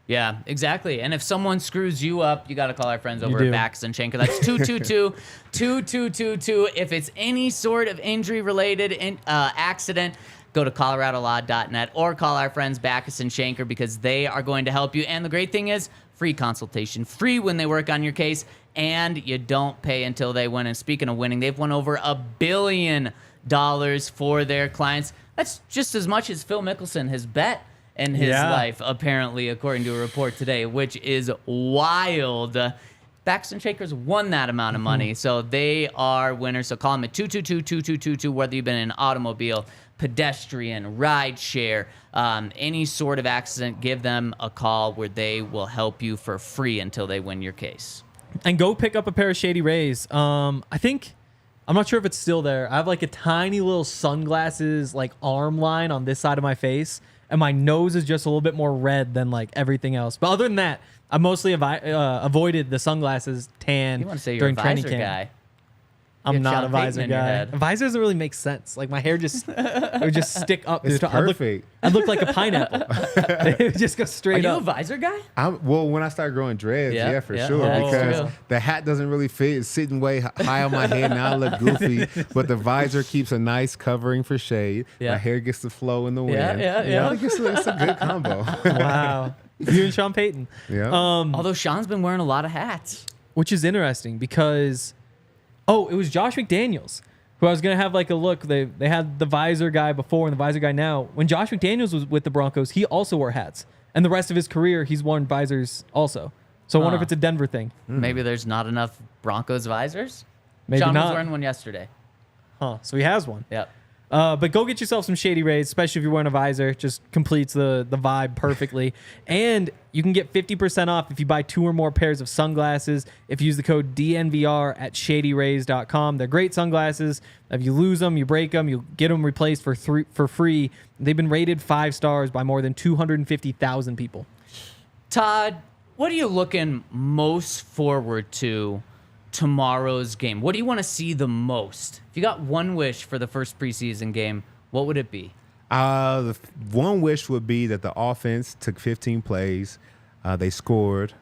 Yeah, exactly. And if someone screws you up, you got to call our friends over do. at Backus and Schenker. That's 222-2222. If it's any sort of injury-related accident, go to coloradolaw.net or call our friends Backus and Schenker because they are going to help you. And the great thing is, free consultation, free when they work on your case, and you don't pay until they win. And speaking of winning, they've won over $1 billion for their clients. That's just as much as Phil Mickelson has bet in his life, apparently, according to a report today, which is wild. Backus and Shakers won that amount of money, so they are winners. So call them at 222-2222, whether you've been in an automobile, pedestrian, ride share, any sort of accident, give them a call where they will help you for free until they win your case. And go pick up a pair of Shady Rays. I'm not sure if it's still there. I have like a tiny little sunglasses like arm line on this side of my face, and my nose is just a little bit more red than like everything else. But other than that, I mostly avoided the sunglasses tan You want to say you're during a training visor camp. guy. I'm You have not Sean a Payton visor in your guy. head. A visor doesn't really make sense. Like my hair just it would just stick up. It's dude. perfect. I look like a pineapple. It would just go Are straight you up. a visor guy? Well, when I start growing dreads, Yeah, for yeah, sure, that's because true. the hat doesn't really fit. It's sitting way high on my head. Now I look goofy, but the visor keeps a nice covering for shade. Yeah. My hair gets to flow in the wind. yeah. I think it's a good combo. Wow. You and Sean Payton. Yeah. Although Sean's been wearing a lot of hats. Which is interesting because, it was Josh McDaniels who I was going to have like a look. They had the visor guy before and the visor guy now. When Josh McDaniels was with the Broncos, he also wore hats. And the rest of his career, he's worn visors also. So I wonder if it's a Denver thing. Maybe there's not enough Broncos visors? Maybe Sean was not. wearing one yesterday. Huh. So he has one. Yep. But go get yourself some Shady Rays, especially if you're wearing a visor. Just completes the vibe perfectly. And you can get 50% off if you buy 2 or more pairs of sunglasses if you use the code DNVR at shadyrays.com. They're great sunglasses. If you lose them, you break them, you get them replaced for free. They've been rated 5 stars by more than 250,000 people. Todd, what are you looking most forward to tomorrow's game? What do you want to see the most? If you got one wish for the first preseason game, what would it be? The one wish would be that the offense took 15 plays. They scored.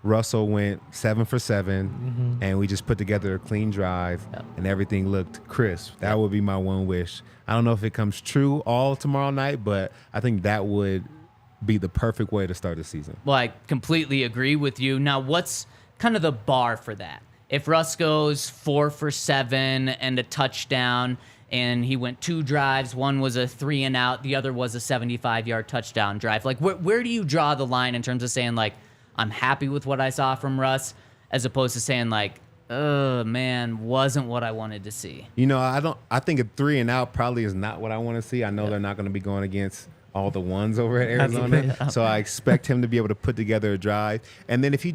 Russell went 7 for 7, and we just put together a clean drive, and everything looked crisp. That would be my one wish. I don't know if it comes true all tomorrow night, but I think that would be the perfect way to start the season. Well, I completely agree with you. Now, what's kind of the bar for that? If Russ goes 4 for 7 and a touchdown, and he went 2 drives, one was a 3 and out, the other was a 75-yard touchdown drive. Like, where do you draw the line in terms of saying, like, I'm happy with what I saw from Russ, as opposed to saying, like, oh, man, wasn't what I wanted to see? You know, I think a 3 and out probably is not what I want to see. I know they're not going to be going against all the ones over at Arizona, so I expect him to be able to put together a drive. And then if he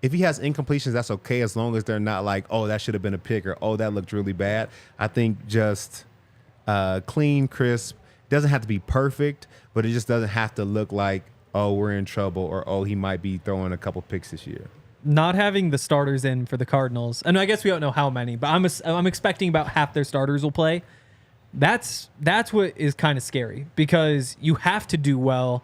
if he has incompletions, that's okay as long as they're not like, oh, that should have been a pick or, oh, that looked really bad. I think just clean, crisp. Doesn't have to be perfect, but it just doesn't have to look like, oh, we're in trouble or, oh, he might be throwing a couple picks this year. Not having the starters in for the Cardinals, and I guess we don't know how many, but I'm expecting about half their starters will play. That's what is kind of scary because you have to do well.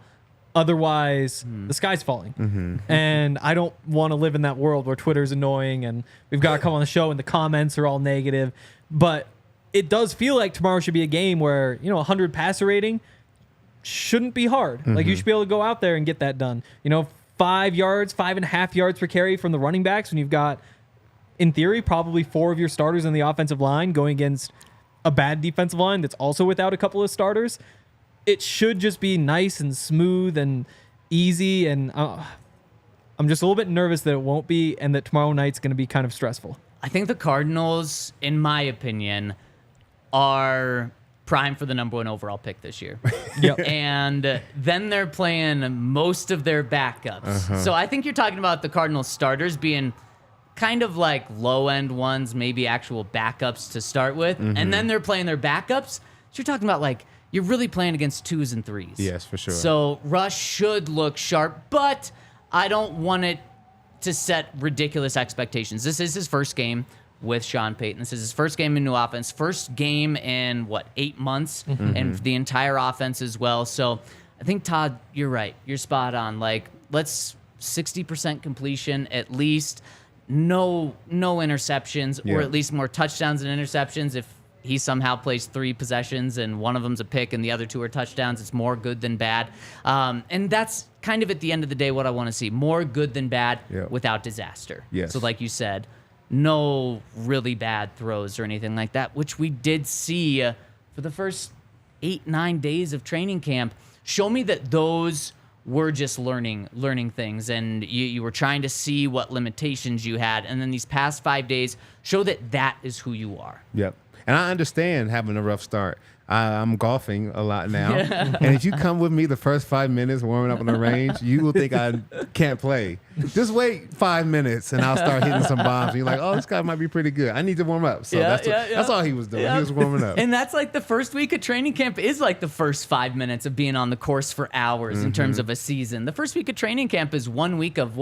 Otherwise, the sky's falling. Mm-hmm. And I don't want to live in that world where Twitter's annoying and we've got to come on the show and the comments are all negative. But it does feel like tomorrow should be a game where, 100 passer rating shouldn't be hard. Mm-hmm. Like, you should be able to go out there and get that done. 5 yards, 5.5 yards per carry from the running backs when you've got, in theory, probably 4 of your starters in the offensive line going against a bad defensive line that's also without a couple of starters. It should just be nice and smooth and easy, and I'm just a little bit nervous that it won't be and that tomorrow night's going to be kind of stressful. I think the Cardinals, in my opinion, are prime for the number 1 overall pick this year. Yep. And then they're playing most of their backups. Uh-huh. So I think you're talking about the Cardinals starters being kind of like low-end ones, maybe actual backups to start with, and then they're playing their backups. So you're talking about like, you're really playing against 2s and 3s. Yes, for sure. So Rush should look sharp, but I don't want it to set ridiculous expectations. This is his first game with Sean Payton. This is his first game in new offense, first game in, 8 months, and the entire offense as well. So I think, Todd, you're right. You're spot on. Like, let's 60% completion at least, no interceptions, or at least more touchdowns than interceptions. If he somehow plays 3 possessions and one of them's a pick and the other 2 are touchdowns, it's more good than bad. And that's kind of at the end of the day what I want to see. More good than bad without disaster. Yes. So like you said, no really bad throws or anything like that, which we did see for the first 8-9 days of training camp. Show me that those were just learning things, and you were trying to see what limitations you had. And then these past 5 days show that is who you are. Yep. And I understand having a rough start. I'm golfing a lot now. And if you come with me the first 5 minutes warming up on the range, you will think I can't play. Just wait 5 minutes and I'll start hitting some bombs. And you're like, oh, this guy might be pretty good. I need to warm up. So that's all he was doing. He was warming up. And that's like the first week of training camp is like the first 5 minutes of being on the course for hours in terms of a season. The first week of training camp is 1 week of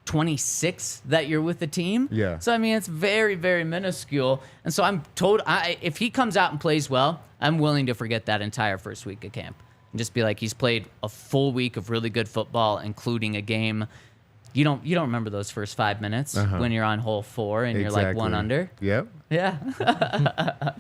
26 that you're with the team. Yeah. So, I mean, it's very, very minuscule. And so I'm told if he comes out and plays well, I'm willing to forget that entire first week of camp and just be like, he's played a full week of really good football, including a game. You don't remember those first 5 minutes when you're on hole 4 and you're like 1 under. Yep. Yeah.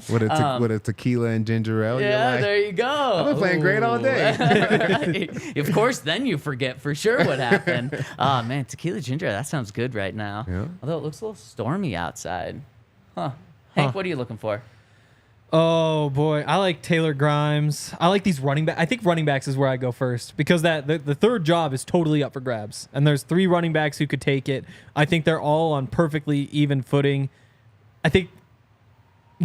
with a tequila and ginger ale. Yeah, like, there you go. I've been playing great all day. Of course, then you forget for sure what happened. Oh, man, tequila ginger, that sounds good right now. Yeah. Although it looks a little stormy outside. Hank, what are you looking for? Oh, boy. I like Taylor Grimes. I like these running backs. I think running backs is where I go first because the third job is totally up for grabs. And there's 3 running backs who could take it. I think they're all on perfectly even footing. I think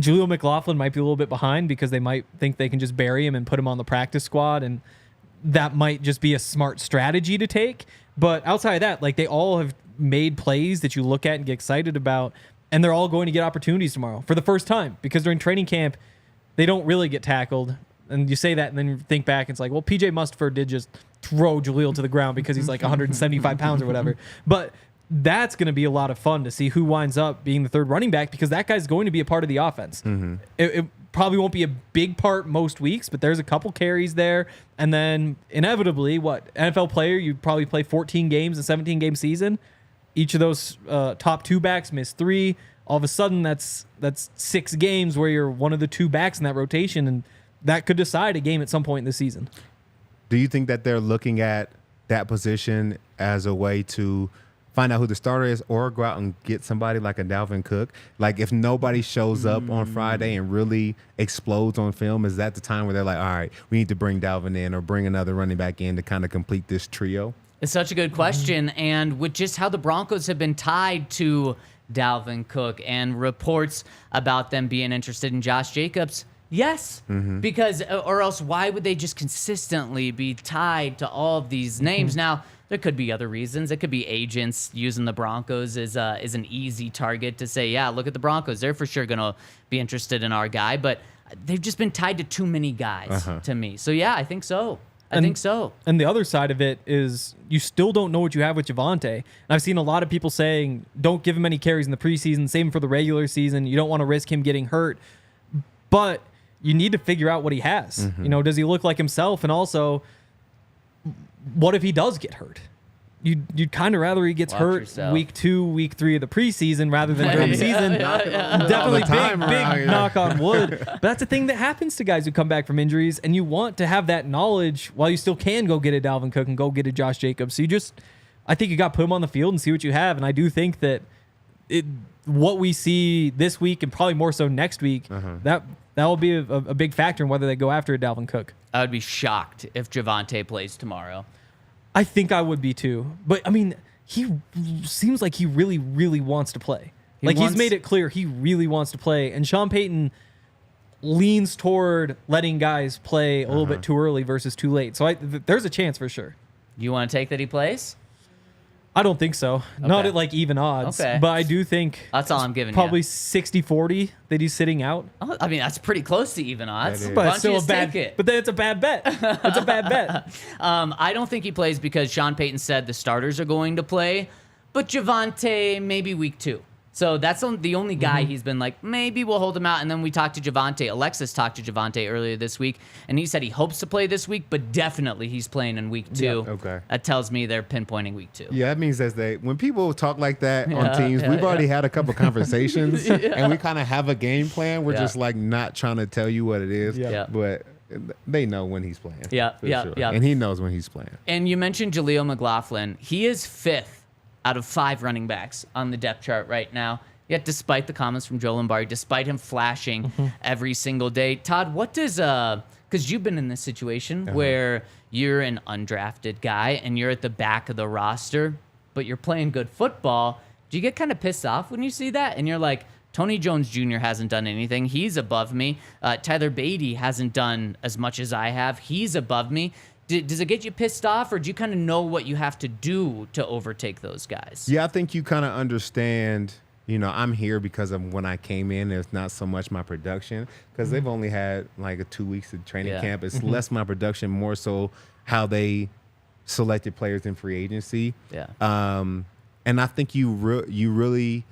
Julio McLaughlin might be a little bit behind because they might think they can just bury him and put him on the practice squad. And that might just be a smart strategy to take. But outside of that, like, they all have made plays that you look at and get excited about. And they're all going to get opportunities tomorrow for the first time because during training camp, they don't really get tackled. And you say that and then you think back and it's like, well, PJ Mustipher did just throw Jaleel to the ground because he's like 175 pounds or whatever. But that's going to be a lot of fun to see who winds up being the third running back because that guy's going to be a part of the offense. It probably won't be a big part most weeks, but there's a couple carries there. And then inevitably, NFL player, you probably play 14 games in a 17-game season. Each of those top 2 backs miss 3. All of a sudden, that's 6 games where you're one of the 2 backs in that rotation, and that could decide a game at some point in the season. Do you think that they're looking at that position as a way to find out who the starter is or go out and get somebody like a Dalvin Cook? Like, if nobody shows up on Friday and really explodes on film, is that the time where they're like, all right, we need to bring Dalvin in or bring another running back in to kind of complete this trio? It's such a good question, and with just how the Broncos have been tied to Dalvin Cook and reports about them being interested in Josh Jacobs, yes, because or else why would they just consistently be tied to all of these names? Now, There could be other reasons. It could be agents using the Broncos as an easy target to say, yeah, look at the Broncos. They're for sure going to be interested in our guy. But they've just been tied to too many guys to me. So, yeah, I think so. I think so. And the other side of it is you still don't know what you have with Javonte. And I've seen a lot of people saying, don't give him any carries in the preseason, same for the regular season. You don't want to risk him getting hurt. But you need to figure out what he has. You know, does he look like himself? And also, what if he does get hurt? You'd kind of rather he gets hurt yourself. week 2, week 3 of the preseason rather than during the season. Definitely big knock on wood. But that's a thing that happens to guys who come back from injuries, and you want to have that knowledge while you still can go get a Dalvin Cook and go get a Josh Jacobs. So I think you got to put him on the field and see what you have. And I do think that what we see this week and probably more so next week, that will be a big factor in whether they go after a Dalvin Cook. I would be shocked if Javonte plays tomorrow. I think I would be too. But, I mean, he seems like he really, really wants to play. He's made it clear he really wants to play. And Sean Payton leans toward letting guys play a little bit too early versus too late. So there's a chance for sure. You want to take that he plays? I don't think so. Not at like even odds. Okay. But I do think that's all I'm giving probably you. 60-40 that he's sitting out. I mean, that's pretty close to even odds. But it's still a bad bet. But then it's a bad bet. It's a bad bet. I don't think he plays because Sean Payton said the starters are going to play, but Javonte maybe week 2. So that's the only guy he's been like, maybe we'll hold him out. And then we talked to Javonte. Alexis talked to Javonte earlier this week, and he said he hopes to play this week, but definitely he's playing in week 2. Yeah, okay. That tells me they're pinpointing week 2. Yeah, that means when people talk like that on teams, we've already had a couple conversations, and we kind of have a game plan. We're just like not trying to tell you what it is, but they know when he's playing. Yeah. And he knows when he's playing. And you mentioned Jaleel McLaughlin. He is 5th out of 5 running backs on the depth chart right now. Yet despite the comments from Joe Lombardi, despite him flashing every single day, Todd, what does because you've been in this situation where you're an undrafted guy and you're at the back of the roster, but you're playing good football. Do you get kind of pissed off when you see that? And you're like, Tony Jones Jr. hasn't done anything. He's above me. Tyler Beatty hasn't done as much as I have. He's above me. Does it get you pissed off, or do you kind of know what you have to do to overtake those guys? Yeah, I think you kind of understand, I'm here because of when I came in. It's not so much my production because they've only had like 2 weeks of training camp. It's less my production, more so how they selected players in free agency. Yeah. And I think you really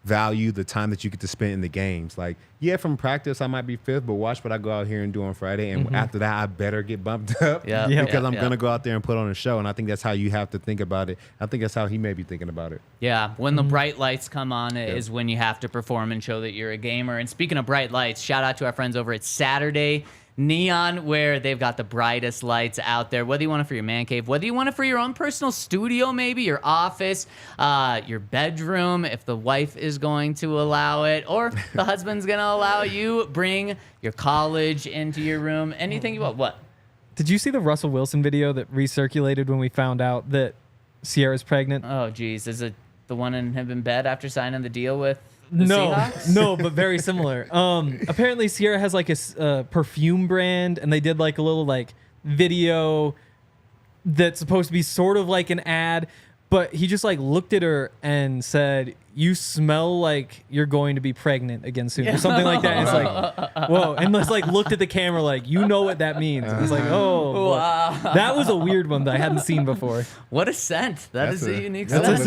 value the time that you get to spend in the games. Like, from practice I might be 5th, but watch what I go out here and do on Friday. And after that, I better get bumped up because I'm going to go out there and put on a show. And I think that's how you have to think about it. I think that's how he may be thinking about it. Yeah, when the bright lights come on is when you have to perform and show that you're a gamer. And speaking of bright lights, shout out to our friends over at Saturday Neon, where they've got the brightest lights out there. Whether you want it for your man cave, whether you want it for your own personal studio, maybe your office, your bedroom, if the wife is going to allow it, or the husband's going to allow you, bring your college into your room. Anything you want. What? Did you see the Russell Wilson video that recirculated when we found out that Sierra's pregnant? Oh, geez. Is it the one in him in bed after signing the deal with the Seahawks? No, but very similar. Apparently Sierra has like a perfume brand, and they did like a little like video that's supposed to be sort of like an ad, but he just like looked at her and said, "You smell like you're going to be pregnant again soon," or something like that. And it's like, whoa, and just like looked at the camera like, you know what that means. And it's like, oh, wow. That was a weird one that I hadn't seen before. What a scent. That's a unique scent.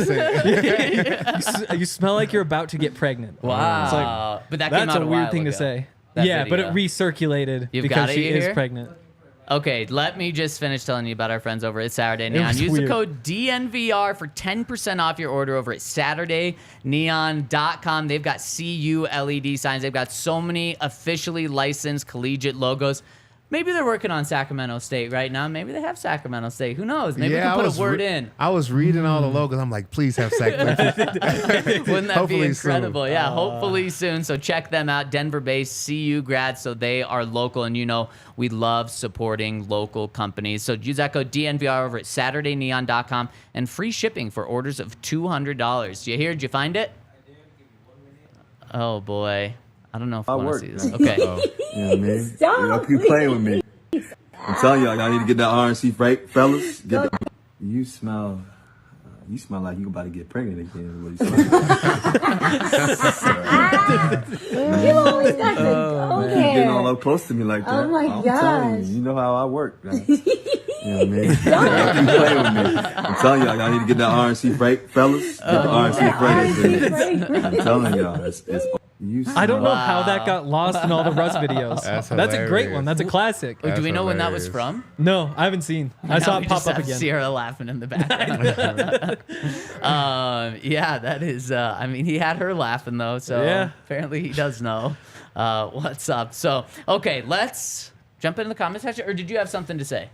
You smell like you're about to get pregnant. Wow. It's like, but that's a weird thing to say. Yeah, but it recirculated because she is pregnant. Okay, let me just finish telling you about our friends over at Saturday Neon. Use the code DNVR for 10% off your order over at SaturdayNeon.com. They've got CU LED signs. They've got so many officially licensed collegiate logos. Maybe they're working on Sacramento State right now. Maybe they have Sacramento State. Who knows? Maybe we can put a word in. I was reading all the logos. I'm like, please have Sacramento. Wouldn't that be incredible? Soon. Yeah, hopefully soon. So check them out. Denver-based CU grads, so they are local. And we love supporting local companies. So use that code DNVR over at SaturdayNeon.com and free shipping for orders of $200. You hear? Did you find it? I did. Give me 1 minute. Oh, boy. I don't know if I want to see this. Okay. You know what I mean? Y'all keep playing with me. I'm telling y'all need to get that RNC, fellas. Get You smell like you about to get pregnant again. What you smell. You always got to go You there. getting all up close to me like that. Oh my I'm telling gosh. you know how I work. Like, you know what I mean? Don't you play with me. I'm telling y'all need to get that RNC break, fellas. Get the RNC break. I'm telling y'all, it's I don't know how that got lost in all the Russ videos. That's a great hilarious. one. That's a classic. Wait, do we That's know when that was hilarious. from? No, I haven't seen. I saw it pop up again. Sierra laughing in the background. Yeah, that is. I mean, he had her laughing though, so Yeah. apparently he does know what's up. So, okay, let's jump into the comment section. Or did you have something to say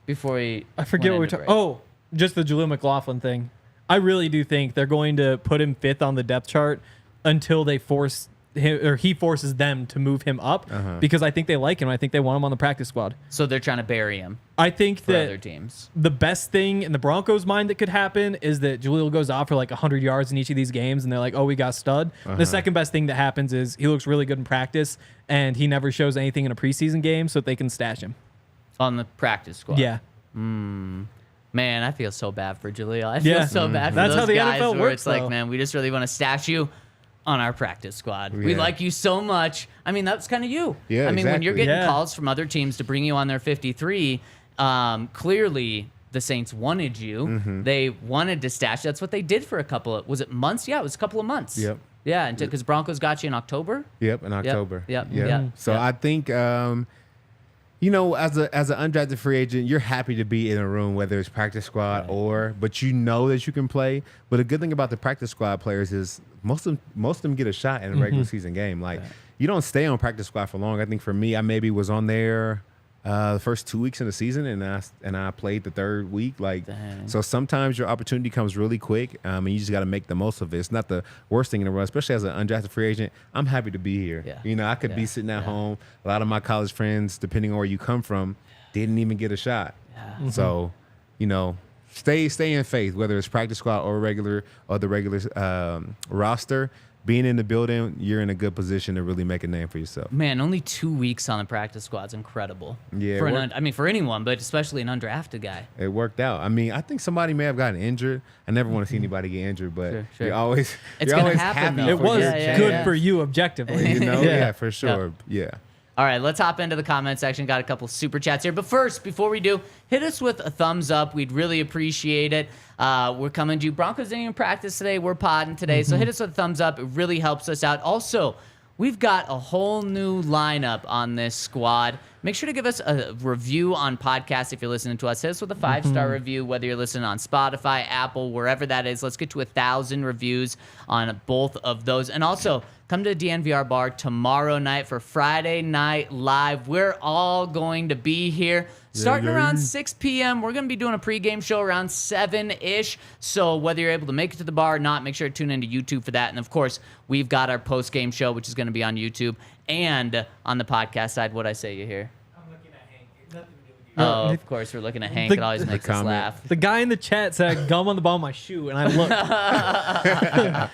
before we? I forget what we're talking. Oh, just the Jaleel McLaughlin thing. I really do think they're going to put him 5th on the depth chart until they force him, or he forces them to move him up, because I think they like him. I think they want him on the practice squad. So they're trying to bury him I think for that other teams. the best thing in the Broncos' mind that could happen is that Jaleel goes off for like 100 yards in each of these games, and they're like, oh, we got stud. The second best thing that happens is he looks really good in practice, and he never shows anything in a preseason game, so that they can stash him. On the practice squad. Yeah. Man, I feel so bad for Jaleel. I feel Yeah. so bad for That's those how the guys NFL where works, it's like, though. man, we just really want to stash you on our practice squad. We Yeah. like you so much. I mean, that's kind of you. Yeah, I mean, when you're exactly. getting Yeah. calls from other teams to bring you on their 53, clearly the Saints wanted you. Mm-hmm. They wanted to stash. That's what they did for a couple of, was it months? Yeah, it was a couple of months. Yep. Yeah, because Broncos got you in October. Yep, in October. Yep. So I think, you know, as an undrafted free agent, you're happy to be in a room, whether it's practice squad but you know that you can play. But the good thing about the practice squad players is most of them get a shot in a regular season game. Like you don't stay on practice squad for long. I think for me, I maybe was on there the first 2 weeks in the season, and I played the third week. Like, so sometimes your opportunity comes really quick, and you just got to make the most of it. It's not the worst thing in the world, especially as an undrafted free agent. I'm happy to be here. Yeah. You know, I could be sitting at home. A lot of my college friends, depending on where you come from, didn't even get a shot. So, you know, stay in faith, whether it's practice squad or the regular roster. Being in the building, you're in a good position to really make a name for yourself. Man, only 2 weeks on the practice squad's incredible. Yeah, For anyone, but especially an undrafted guy. It worked out. I mean, I think somebody may have gotten injured. I never want to see anybody get injured, but Sure. you're always It's you're gonna always happen, happy. though. It for was your Yeah, good chance, for you objectively. you know? Yeah. Yeah, for sure. Yeah. All right, let's hop into the comment section. Got a couple super chats here. But first, before we do, hit us with a thumbs up. We'd really appreciate it. We're coming to you. Broncos didn't even practice today. We're podding today. So hit us with a thumbs up. It really helps us out. Also, we've got a whole new lineup on this squad. Make sure to give us a review on podcast if you're listening to us. Hit us with a 5-star review, whether you're listening on Spotify, Apple, wherever that is. Let's get to 1,000 reviews on both of those. And also, come to the DNVR Bar tomorrow night for Friday Night Live. We're all going to be here. Starting around 6 p.m., we're going to be doing a pregame show around 7-ish. So whether you're able to make it to the bar or not, make sure to tune into YouTube for that. And, of course, we've got our postgame show, which is going to be on YouTube. And on the podcast side, what'd I say you hear? I'm looking at Hank. It's nothing to do with you. Oh, of course, we're looking at Hank. The- It always makes us comment. laugh. The guy in the chat said gum on the bottom of my shoe, and I looked.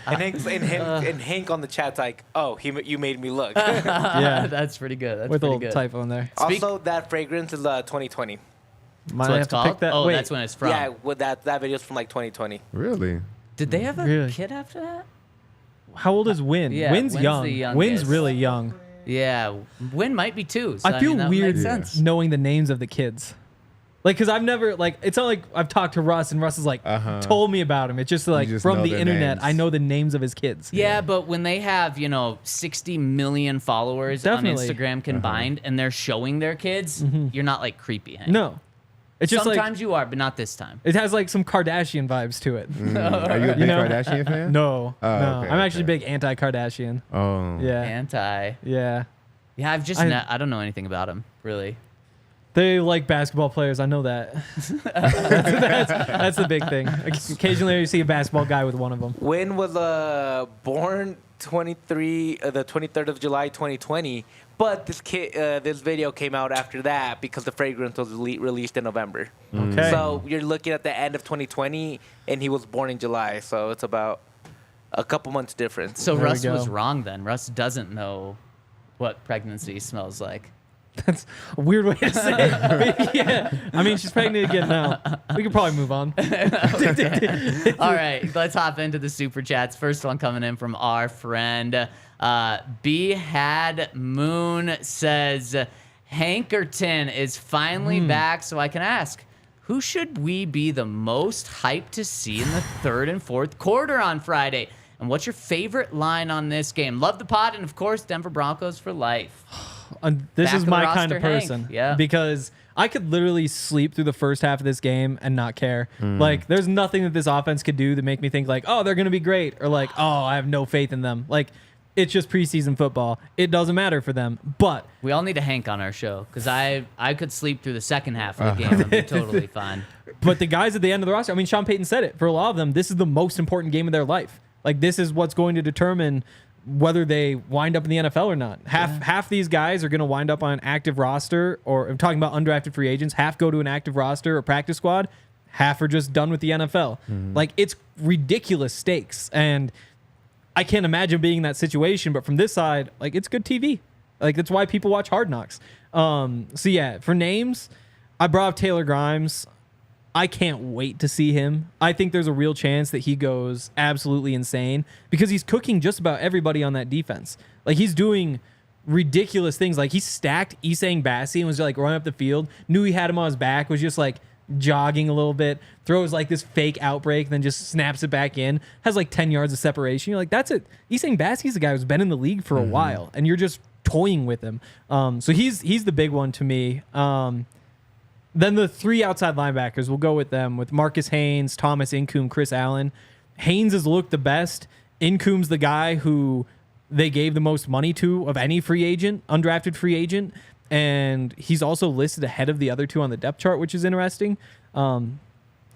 And Hank on the chat's like, oh, you made me look. Yeah, That's pretty good. That's with a pretty little good. typo in there. Also, that fragrance is 2020. Might That's what have it's to called? pick that. Oh, Wait, that's when it's from. Yeah, with that video's from like 2020. Really? Did they have a Really? kid after that? how old is Win? Yeah, Win's Win's young. the youngest. Win's really young. Yeah, Win might be too. So, I feel mean, that weird makes sense. knowing the names of the kids. Like, because I've never, like, it's not like I've talked to Russ and Russ has, like, told me about him. It's just like just from know the their internet, names. I know the names of his kids. Yeah, but when they have, 60 million followers Definitely. on Instagram combined and they're showing their kids, you're not like creepy, Hank. No. It's just Sometimes like, you are, but not this time. it has like some Kardashian vibes to it. Are you a big know? Kardashian fan? No. Oh, no. okay, I'm actually okay. big anti-Kardashian. Oh. Yeah. Anti. Yeah. Yeah, I've just, I don't know anything about him, really. They like basketball players. I know that. that's the big thing. Occasionally you see a basketball guy with one of them. Win was born the 23rd of July 2020, but this video came out after that because the fragrance was released in November. Okay. So you're looking at the end of 2020, and he was born in July, so it's about a couple months difference. So There we Russ was go. wrong then. Russ doesn't know what pregnancy smells like. That's a weird way to say it. Yeah. I mean, she's pregnant again now. We could probably move on. All right, let's hop into the super chats. First one coming in from our friend B Had Moon says Hankerton is finally back, so I can ask, who should we be the most hyped to see in the third and fourth quarter on Friday? And what's your favorite line on this game? Love the pod, and of course, Denver Broncos for life. This Back is of the my roster, kind of Hank. person. Yeah. Because I could literally sleep through the first half of this game and not care. Like, there's nothing that this offense could do to make me think, like, oh, they're going to be great. Or, like, oh, I have no faith in them. Like, it's just preseason football. It doesn't matter for them. But We all need a Hank on our show, because I could sleep through the second half of the game and be totally fine. But the guys at the end of the roster, I mean, Sean Payton said it. For a lot of them, this is the most important game of their life. Like, this is what's going to determine whether they wind up in the NFL or not. Half these guys are going to wind up on an active roster, or I'm talking about undrafted free agents. Half go to an active roster or practice squad. Half are just done with the NFL. Like, it's ridiculous stakes. And I can't imagine being in that situation. But from this side, like, it's good TV. Like, that's why people watch Hard Knocks. So, yeah, for names, I brought up Taylor Grimes. I can't wait to see him. I think there's a real chance that he goes absolutely insane because he's cooking just about everybody on that defense. Like, he's doing ridiculous things. Like, he stacked Isang Bassi and was like running up the field, knew he had him on his back, was just like jogging a little bit, throws like this fake outbreak, then just snaps it back in, has like 10 yards of separation. You're like, that's it. Isang Bassi's a guy who's been in the league for a while, and you're just toying with him. So he's the big one to me. Then the three outside linebackers, we'll go with them, with Marcus Haynes, Thomas Incoom, Chris Allen. Haynes has looked the best. Incoom's the guy who they gave the most money to of any free agent, undrafted free agent. And he's also listed ahead of the other two on the depth chart, which is interesting. And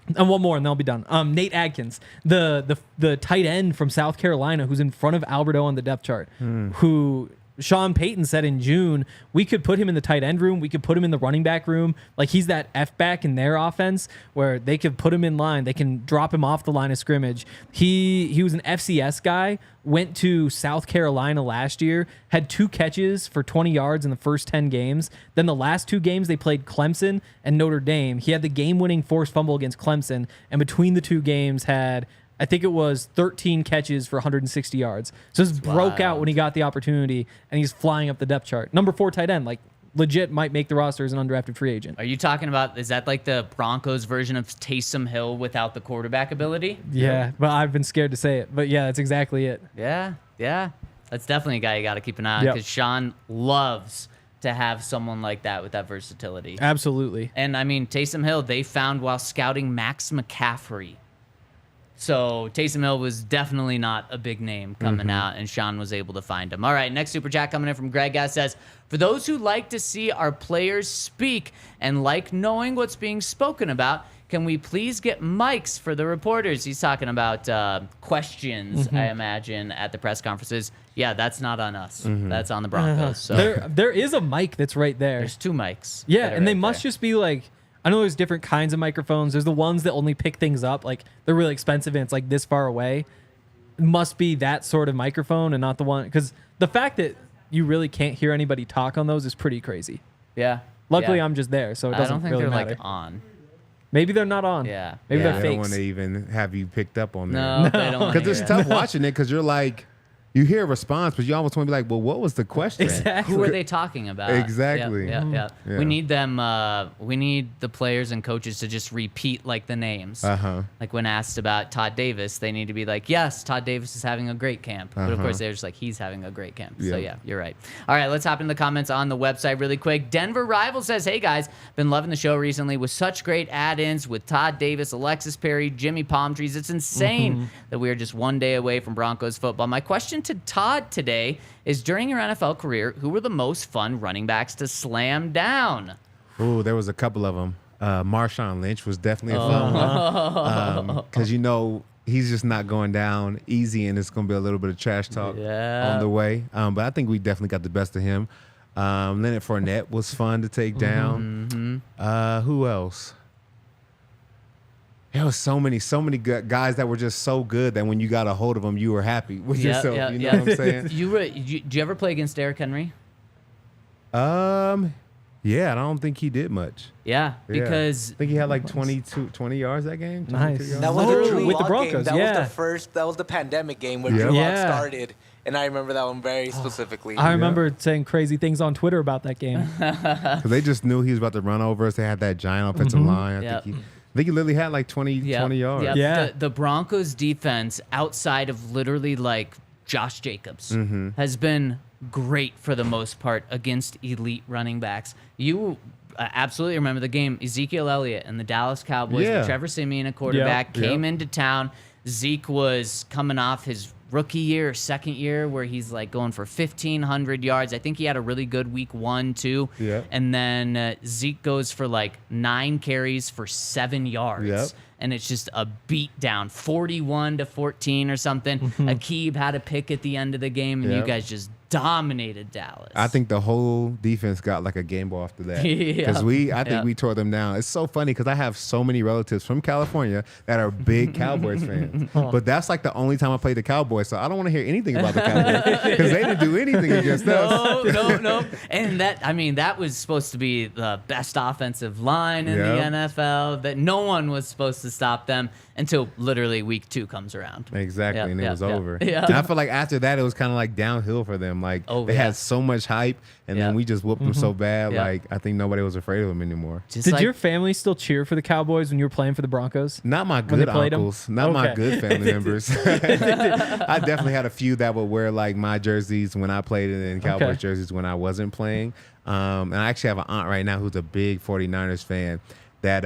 one more, and then I'll be done. Nate Adkins, the tight end from South Carolina, who's in front of Alberto on the depth chart, who Sean Payton said in June, we could put him in the tight end room. We could put him in the running back room. Like, he's that F-back in their offense where they could put him in line. They can drop him off the line of scrimmage. He was an FCS guy, went to South Carolina last year, had 2 catches for 20 yards in the first 10 games. Then the last 2 games, they played Clemson and Notre Dame. He had the game-winning forced fumble against Clemson, and between the 2 games had, I think it was 13 catches for 160 yards. So this broke out when he got the opportunity, and he's flying up the depth chart. Number 4 tight end, like, legit might make the roster as an undrafted free agent. Are you talking about, is that like the Broncos version of Taysom Hill without the quarterback ability? Yeah, but I've been scared to say it. But yeah, that's exactly it. Yeah. That's definitely a guy you got to keep an eye on, because Sean loves to have someone like that with that versatility. Absolutely. And I mean, Taysom Hill, they found while scouting Max McCaffrey. So Taysom Hill was definitely not a big name coming out, and Sean was able to find him. All right, next super chat coming in from Greg S. says, for those who like to see our players speak and like knowing what's being spoken about, can we please get mics for the reporters? He's talking about questions, I imagine, at the press conferences. Yeah, that's not on us. That's on the Broncos. So There is a mic that's right there. there's 2 mics. Yeah, that are and they right must there. just be like, I know there's different kinds of microphones. There's the ones that only pick things up. Like, they're really expensive and it's like this far away. It must be that sort of microphone and not the one. Because the fact that you really can't hear anybody talk on those is pretty crazy. Yeah. Luckily, yeah. I'm just there, so it I doesn't don't think really they're matter. like on. Maybe they're not on. Yeah. Maybe Yeah. they're They don't fakes. want to even have you picked up on there. No, they don't. Because it's tough watching it, because you're like, you hear a response, but you almost want to be like, well, what was the question? Exactly. Who are they talking about? Exactly. Yeah. Yeah. We need them. We need the players and coaches to just repeat like the names. Like when asked about Todd Davis, they need to be like, yes, Todd Davis is having a great camp. But of course, they're just like, he's having a great camp. So yeah, you're right. All right, let's hop into the comments on the website really quick. Denver Rival says, hey guys, been loving the show recently with such great add-ins with Todd Davis, Alexis Perry, Jimmy Palmtrees. It's insane that we are just one day away from Broncos football. My question to Todd today is, during your NFL career, who were the most fun running backs to slam down? Ooh, there was a couple of them. Marshawn Lynch was definitely a fun one. Because, you know, he's just not going down easy, and it's going to be a little bit of trash talk on the way. But I think we definitely got the best of him. Leonard Fournette was fun to take down. Who else? There was so many good guys that were just so good that when you got a hold of them, you were happy with yourself. You know what I'm saying? Did you ever play against Derrick Henry? Yeah, I don't think he did much. Yeah, because I think he had like 20 yards that game. Nice. 22 yards. That was Literally the Drew with the Lock Broncos, game. That yeah. was the first. That was the pandemic game where Yeah. Drew Lock Yeah. started, and I remember that one very specifically. I remember saying crazy things on Twitter about that game. Because they just knew he was about to run over us. They had that giant offensive line. I think he literally had like 20 yards. Yep. Yeah. The Broncos defense, outside of literally like Josh Jacobs, has been great for the most part against elite running backs. You absolutely remember the game. Ezekiel Elliott and the Dallas Cowboys with Trevor Siemian, a quarterback, came into town. Zeke was coming off his rookie year, second year, where he's like going for 1,500 yards. I think he had a really good week 1, too. Yeah. And then Zeke goes for like 9 carries for 7 yards. Yep. And it's just a beat down, 41-14 or something. Aqib had a pick at the end of the game, and you guys just dominated Dallas. I think the whole defense got like a game ball after that. Yeah. Because I think we tore them down. It's so funny because I have so many relatives from California that are big Cowboys fans. But that's like the only time I played the Cowboys, so I don't want to hear anything about the Cowboys because they didn't do anything against us. No. And that was supposed to be the best offensive line in the NFL, that no one was supposed to stop them until literally week 2 comes around. Exactly, and it was over. Yeah. And I feel like after that, it was kind of like downhill for them. Like they had so much hype, and then we just whooped them so bad. Yeah. Like I think nobody was afraid of them anymore. Did your family still cheer for the Cowboys when you were playing for the Broncos? Not my When they good played 'em? uncles, not my Okay. good family members. I definitely had a few that would wear like my jerseys when I played and then Cowboys jerseys when I wasn't playing. And I actually have an aunt right now who's a big 49ers fan that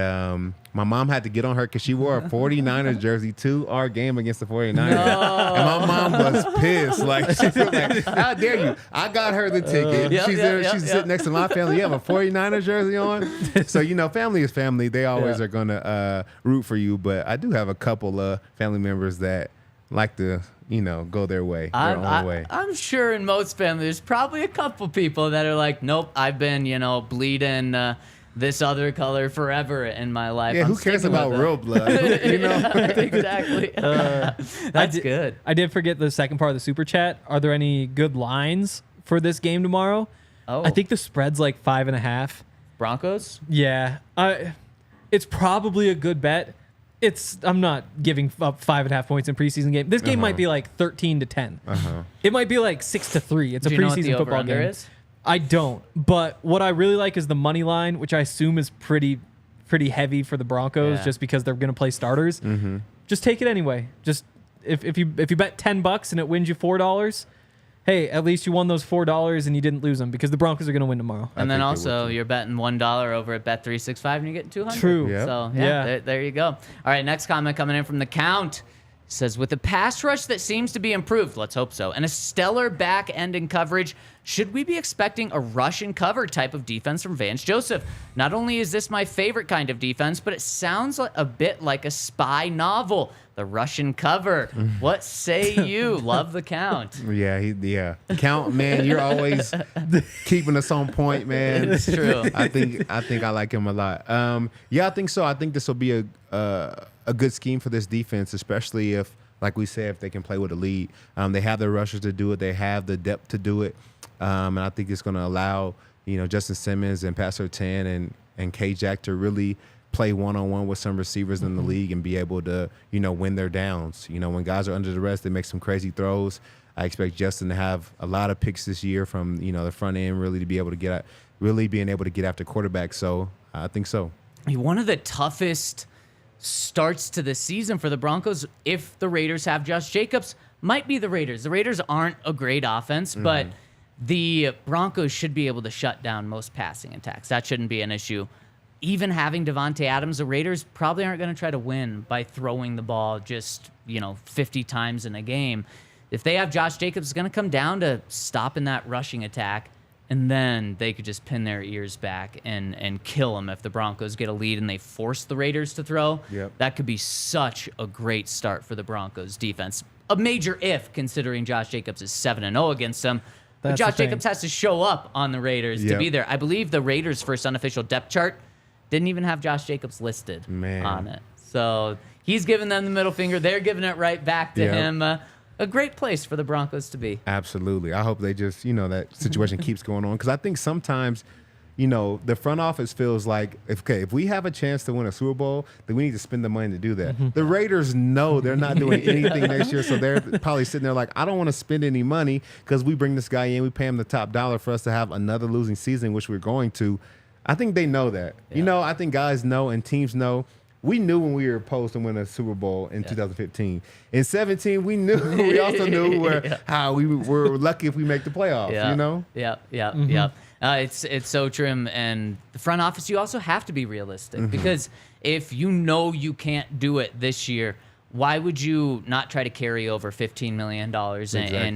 my mom had to get on her because she wore a 49ers jersey to our game against the 49ers. And my mom was pissed. Like, she was like, how dare you? I got her the ticket. She's sitting next to my family. You have a 49ers jersey on? So, family is family. They always are going to root for you. But I do have a couple of family members that like to, go their way, their own way. I'm sure in most families, there's probably a couple people that are like, nope, I've been, bleeding this other color forever in my life. Yeah, I'm who cares sticking about with it. real blood? Exactly. That's good. I did forget the second part of the super chat. Are there any good lines for this game tomorrow? Oh. I think the spread's like 5.5. Broncos? Yeah. It's probably a good bet. I'm not giving up 5.5 points in preseason game. This game might be like 13-10. It might be like 6-3. It's Do a you know what preseason the football over-under game. is? I don't. But what I really like is the money line, which I assume is pretty heavy for the Broncos, just because they're going to play starters. Just take it anyway. Just if you bet $10 and it wins you $4, hey, at least you won those $4 and you didn't lose them because the Broncos are going to win tomorrow. And then think they also, would, too. you're betting $1 over at Bet365 and you're getting $200. True. Yep. So, Yeah. there you go. All right, next comment coming in from The Count. Says, with a pass rush that seems to be improved, let's hope so, and a stellar back end in coverage, should we be expecting a rush and cover type of defense from Vance Joseph? Not only is this my favorite kind of defense, but it sounds a bit like a spy novel, the Russian cover. What say you? Love The Count. Yeah. Count, man, you're always keeping us on point, man. It's true. I think I like him a lot. I think so. I think this will be a good scheme for this defense, especially if, like we said, if they can play with a lead. They have the rushers to do it. They have the depth to do it. And I think it's going to allow, Justin Simmons and Pat Surtain and K-Jack to really play one-on-one with some receivers in the league and be able to, win their downs. When guys are under the rest, they make some crazy throws. I expect Justin to have a lot of picks this year from, the front end, really to be able to being able to get after quarterbacks. So I think so. One of the toughest starts to the season for the Broncos, if the Raiders have Josh Jacobs, might be the Raiders. The Raiders aren't a great offense, but the Broncos should be able to shut down most passing attacks. That shouldn't be an issue. Even having Davante Adams, the Raiders probably aren't going to try to win by throwing the ball just, 50 times in a game. If they have Josh Jacobs, it's going to come down to stopping that rushing attack, and then they could just pin their ears back and kill them if the Broncos get a lead and they force the Raiders to throw. Yep. That could be such a great start for the Broncos defense. A major if, considering Josh Jacobs is 7-0 against them. But That's Josh the thing. Jacobs has to show up on the Raiders to Yep. be there. I believe the Raiders' first unofficial depth chart didn't even have Josh Jacobs listed on it. So he's giving them the middle finger. They're giving it right back to Yep. him. A great place for the Broncos to be. Absolutely. I hope they just, that situation keeps going on. Because I think sometimes, the front office feels like, if we have a chance to win a Super Bowl, then we need to spend the money to do that. The Raiders know they're not doing anything next year, so they're probably sitting there like, I don't want to spend any money because we bring this guy in, we pay him the top dollar for us to have another losing season, which we're going to. I think they know that. Yeah. I think guys know and teams know. We knew when we were supposed to win a Super Bowl in 2015. In 17, we knew. We also knew how we were lucky if we make the playoffs. Yeah. It's so trim. And the front office, you also have to be realistic because if you know you can't do it this year, why would you not try to carry over $15 million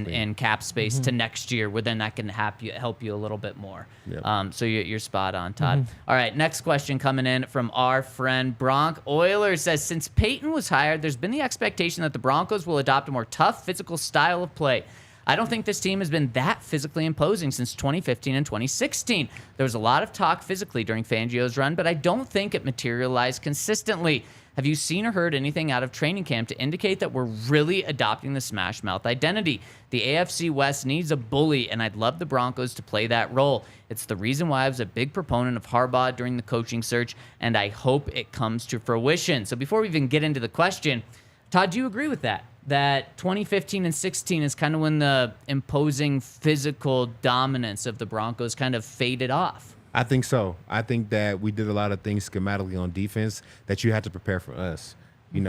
in cap space to next year, where then that can help you a little bit more? Yep. So you're spot on, Todd. All right, next question coming in from our friend Bronc Euler says, since Payton was hired, there's been the expectation that the Broncos will adopt a more tough physical style of play. I don't think this team has been that physically imposing since 2015 and 2016. There was a lot of talk physically during Fangio's run, but I don't think it materialized consistently. Have you seen or heard anything out of training camp to indicate that we're really adopting the smash mouth identity? The AFC West needs a bully, and I'd love the Broncos to play that role. It's the reason why I was a big proponent of Harbaugh during the coaching search, and I hope it comes to fruition. So before we even get into the question, Todd, do you agree with that? That 2015 and 16 is kind of when the imposing physical dominance of the Broncos kind of faded off? I think so. I think that we did a lot of things schematically on defense that you had to prepare for us. We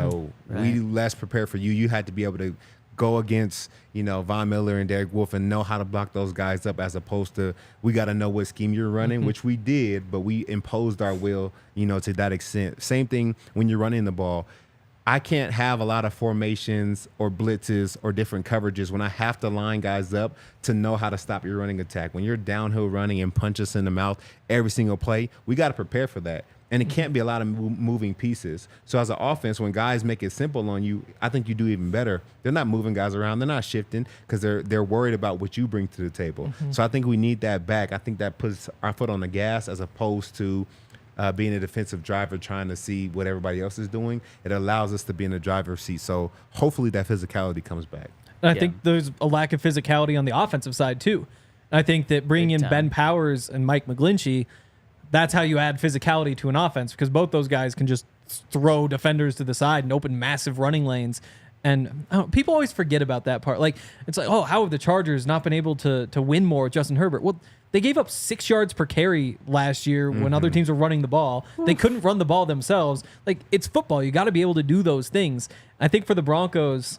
less prepared for you. You had to be able to go against, Von Miller and Derek Wolfe and know how to block those guys up, as opposed to we got to know what scheme you're running, which we did, but we imposed our will, to that extent. Same thing when you're running the ball. I can't have a lot of formations or blitzes or different coverages when I have to line guys up to know how to stop your running attack. When you're downhill running and punch us in the mouth every single play, we got to prepare for that. And it can't be a lot of moving pieces. So as an offense, when guys make it simple on you, I think you do even better. They're not moving guys around. They're not shifting because they're worried about what you bring to the table. So I think we need that back. I think that puts our foot on the gas as opposed to being a defensive driver trying to see what everybody else is doing. It allows us to be in the driver's seat. So hopefully that physicality comes back. And I think there's a lack of physicality on the offensive side too. I think that bringing in Ben Powers and Mike McGlinchey, that's how you add physicality to an offense, because both those guys can just throw defenders to the side and open massive running lanes. And people always forget about that part. Like, it's like, oh, how have the Chargers not been able to win more with Justin Herbert? Well, they gave up 6 yards per carry last year when other teams were running the ball. They couldn't run the ball themselves. Like, it's football. You got to be able to do those things. I think for the Broncos,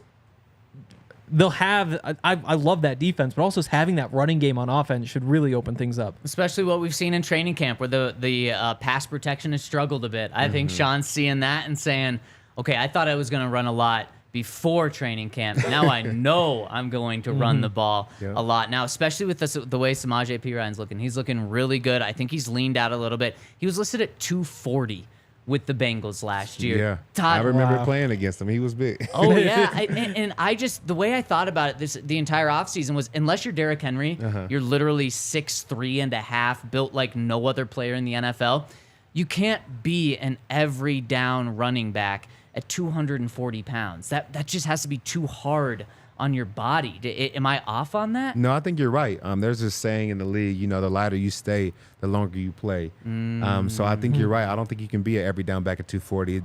they'll have I love that defense, but also having that running game on offense should really open things up. Especially what we've seen in training camp, where the pass protection has struggled a bit. I think Sean's seeing that and saying, okay, I thought I was going to run a lot before training camp. Now I know I'm going to run the ball a lot now, especially with the way Samaje Perine's looking. He's looking really good. I think he's leaned out a little bit. He was listed at 240 with the Bengals last year. Yeah, Todd, I remember playing against him. He was big. Oh, yeah. And I just, the way I thought about it the entire offseason was, unless you're Derrick Henry, you're literally 6'3 and a half, built like no other player in the NFL. You can't be an every down running back at 240 pounds. That just has to be too hard on your body. Am I off on that? No, I think you're right. There's this saying in the league, the lighter you stay, the longer you play. So I think you're right. I don't think you can be an every down back at 240.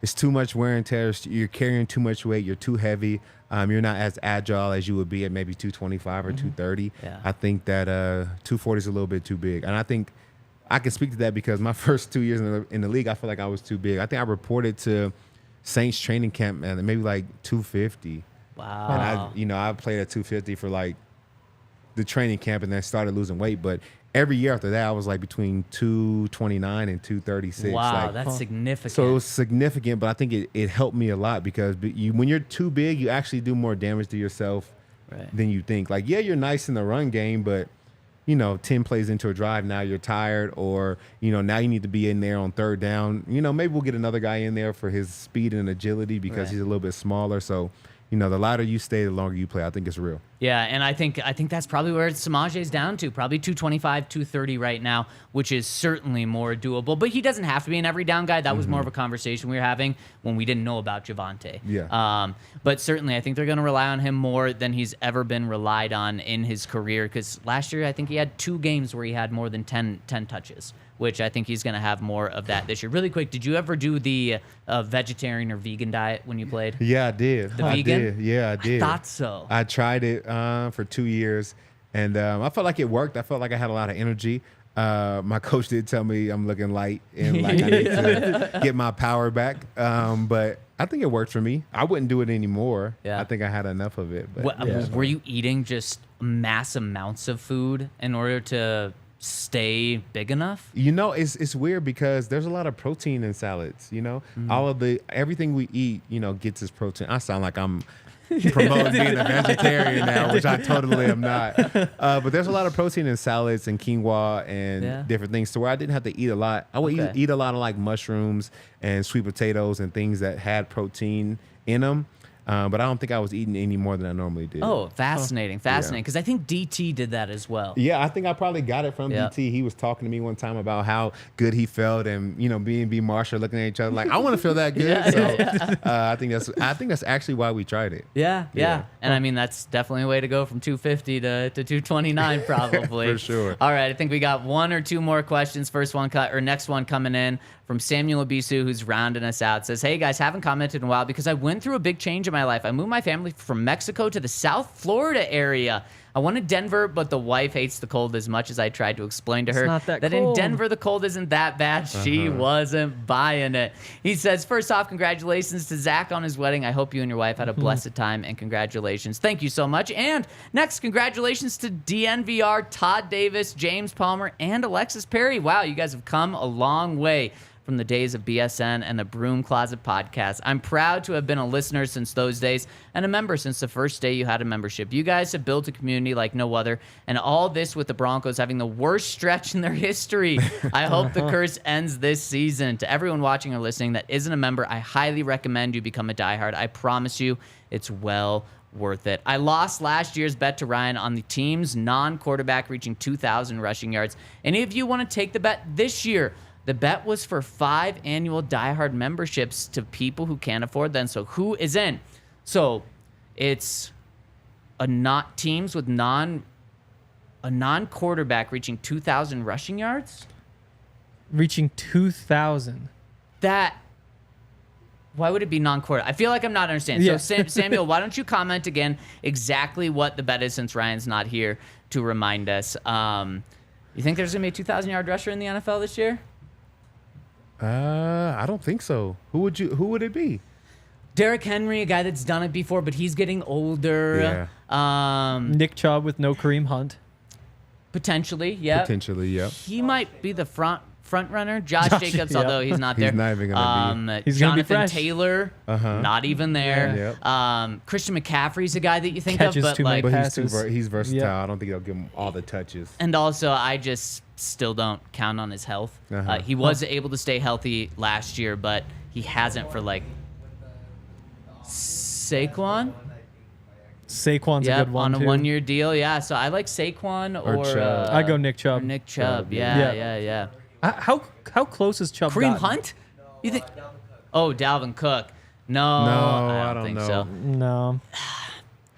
It's too much wear and tear. You're carrying too much weight. You're too heavy. You're not as agile as you would be at maybe 225 or 230. Yeah. I think that 240 is a little bit too big. And I think I can speak to that because my first 2 years in the league, I feel like I was too big. I think I reported to Saints training camp, man, maybe like 250. Wow. And I played at 250 for like the training camp and then started losing weight. But every year after that, I was like between 229 and 236. Wow, that's significant. So it was significant, but I think it helped me a lot because when you're too big, you actually do more damage to yourself than you think. Like, yeah, you're nice in the run game, but 10 plays into a drive, now you're tired, or, now you need to be in there on third down. Maybe we'll get another guy in there for his speed and agility because he's a little bit smaller. So, the lighter you stay, the longer you play. I think it's real. Yeah, and I think that's probably where Samaje's down to, probably 225, 230 right now, which is certainly more doable. But he doesn't have to be an every down guy. That was more of a conversation we were having when we didn't know about Javonte. Yeah. But certainly, I think they're going to rely on him more than he's ever been relied on in his career. Because last year, I think he had 2 games where he had more than 10 touches, which I think he's going to have more of that this year. Really quick, did you ever do the vegetarian or vegan diet when you played? Yeah, I did. The vegan? Did. Yeah, I did. I thought so. I tried it for 2 years, and I felt like it worked. I felt like I had a lot of energy. My coach did tell me I'm looking light and like I need to get my power back. But I think it worked for me. I wouldn't do it anymore. Yeah. I think I had enough of it. But Were you eating just mass amounts of food in order to stay big enough? You know, it's weird because there's a lot of protein in salads. You know, everything we eat, you know, gets its protein. I sound like I'm promoting being a vegetarian now, which I totally am not. But there's a lot of protein in salads and quinoa and different things, to where I didn't have to eat a lot. I would eat a lot of like mushrooms and sweet potatoes and things that had protein in them. But I don't think I was eating any more than I normally did. Oh, fascinating. Because I think DT did that as well. Yeah, I think I probably got it from DT. He was talking to me one time about how good he felt, and you know, me and B Marshall looking at each other like, I want to feel that good. I think that's actually why we tried it. Yeah. And I mean, that's definitely a way to go from 250 to 229 probably. For sure. All right, I think we got 1 or 2 more questions. Next one coming in from Samuel Abisu, who's rounding us out. Says, hey guys, haven't commented in a while because I went through a big change in my life. I moved my family from Mexico to the South Florida area. I wanted Denver, but the wife hates the cold as much as I tried to explain to her not that in cold. Denver the cold isn't that bad. She wasn't buying it. He says, first off, congratulations to Zach on his wedding. I hope you and your wife had a blessed time, and congratulations. Thank you so much. And next, congratulations to DNVR, Todd Davis, James Palmer, and Alexis Perry. Wow, you guys have come a long way from the days of BSN and the Broom Closet podcast. I'm proud to have been a listener since those days and a member since the first day you had a membership. You guys have built a community like no other, and all this with the Broncos having the worst stretch in their history. I hope the curse ends this season. To everyone watching or listening that isn't a member, I highly recommend you become a diehard. I promise you, it's well worth it. I lost last year's bet to Ryan on the team's non-quarterback reaching 2,000 rushing yards. Any of you want to take the bet this year? The bet was for 5 annual diehard memberships to people who can't afford them. So who is in? So it's teams with a non-quarterback reaching 2,000 rushing yards. Reaching 2,000. Why would it be non-quarter? I feel like I'm not understanding. Yeah. So Samuel, why don't you comment again exactly what the bet is, since Ryan's not here to remind us. You think there's going to be a 2,000-yard rusher in the NFL this year? I don't think so. Who would it be? Derrick Henry, a guy that's done it before, but he's getting older. Yeah. Nick Chubb with no Kareem Hunt. Potentially, yeah. Potentially, yep. He might be the front runner. Josh Jacobs, yeah. although he's not there. He's not even gonna be. He's gonna be Jonathan fresh. Taylor, not even there. Yeah. Christian McCaffrey's a guy that you think Catches of, but too many like, But passes. he's versatile. Yeah. I don't think they'll give him all the touches. and also I just still don't count on his health. He was able to stay healthy last year, but he hasn't for like Saquon. Saquon's a good one on a too. 1-year deal. Yeah, so I like Saquon or Chubb. I go Nick Chubb. or Nick Chubb. Yeah. Yeah. How close is Chubb? Kareem gotten? Hunt? You think? Oh, Dalvin Cook. No, I don't think know. so. No.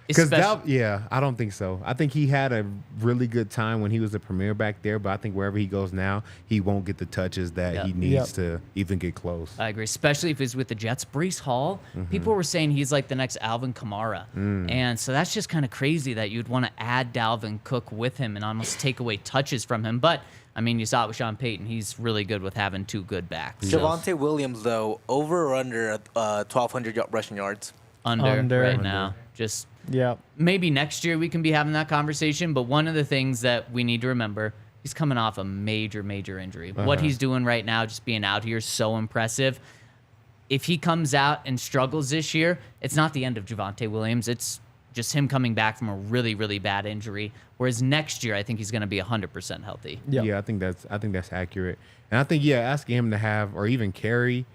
Because Especially- I don't think so. I think he had a really good time when he was a premier back there, but I think wherever he goes now, he won't get the touches that he needs to even get close. I agree, especially if he's with the Jets. Breece Hall, people were saying he's like the next Alvin Kamara. And so that's just kind of crazy that you'd want to add Dalvin Cook with him and almost take away touches from him. But, I mean, you saw it with Sean Payton. He's really good with having 2 good backs. So Javonte Williams, though, over or under 1,200 rushing yards? under right now. Just Yeah. maybe next year we can be having that conversation. But one of the things that we need to remember, he's coming off a major injury. What he's doing right now, just being out here, is so impressive. If he comes out and struggles this year, it's not the end of Javonte Williams. It's just him coming back from a really bad injury. Whereas next year, I think he's going to be 100% healthy. Yeah. Yeah, I think that's accurate. And I think asking him to have or even carry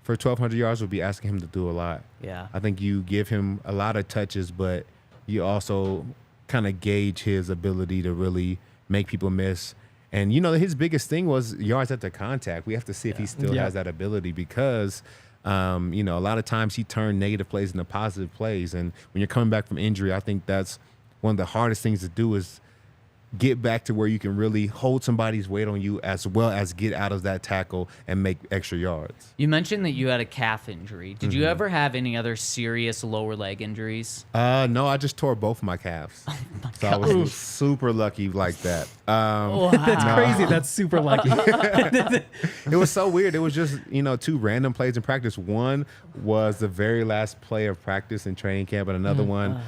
for 1,200 yards would be asking him to do a lot. Yeah. I think you give him a lot of touches, but you also kind of gauge his ability to really make people miss. And, his biggest thing was yards after contact. We have to see if he still has that ability because, a lot of times he turned negative plays into positive plays. And when you're coming back from injury, I think that's one of the hardest things to do is get back to where you can really hold somebody's weight on you as well as get out of that tackle and make extra yards. You mentioned that you had a calf injury. Did you ever have any other serious lower leg injuries? No, I just tore both my calves. So I was super lucky like that. That's crazy. That's super lucky. It was so weird. It was just, 2 random plays in practice. One was the very last play of practice in training camp, and another one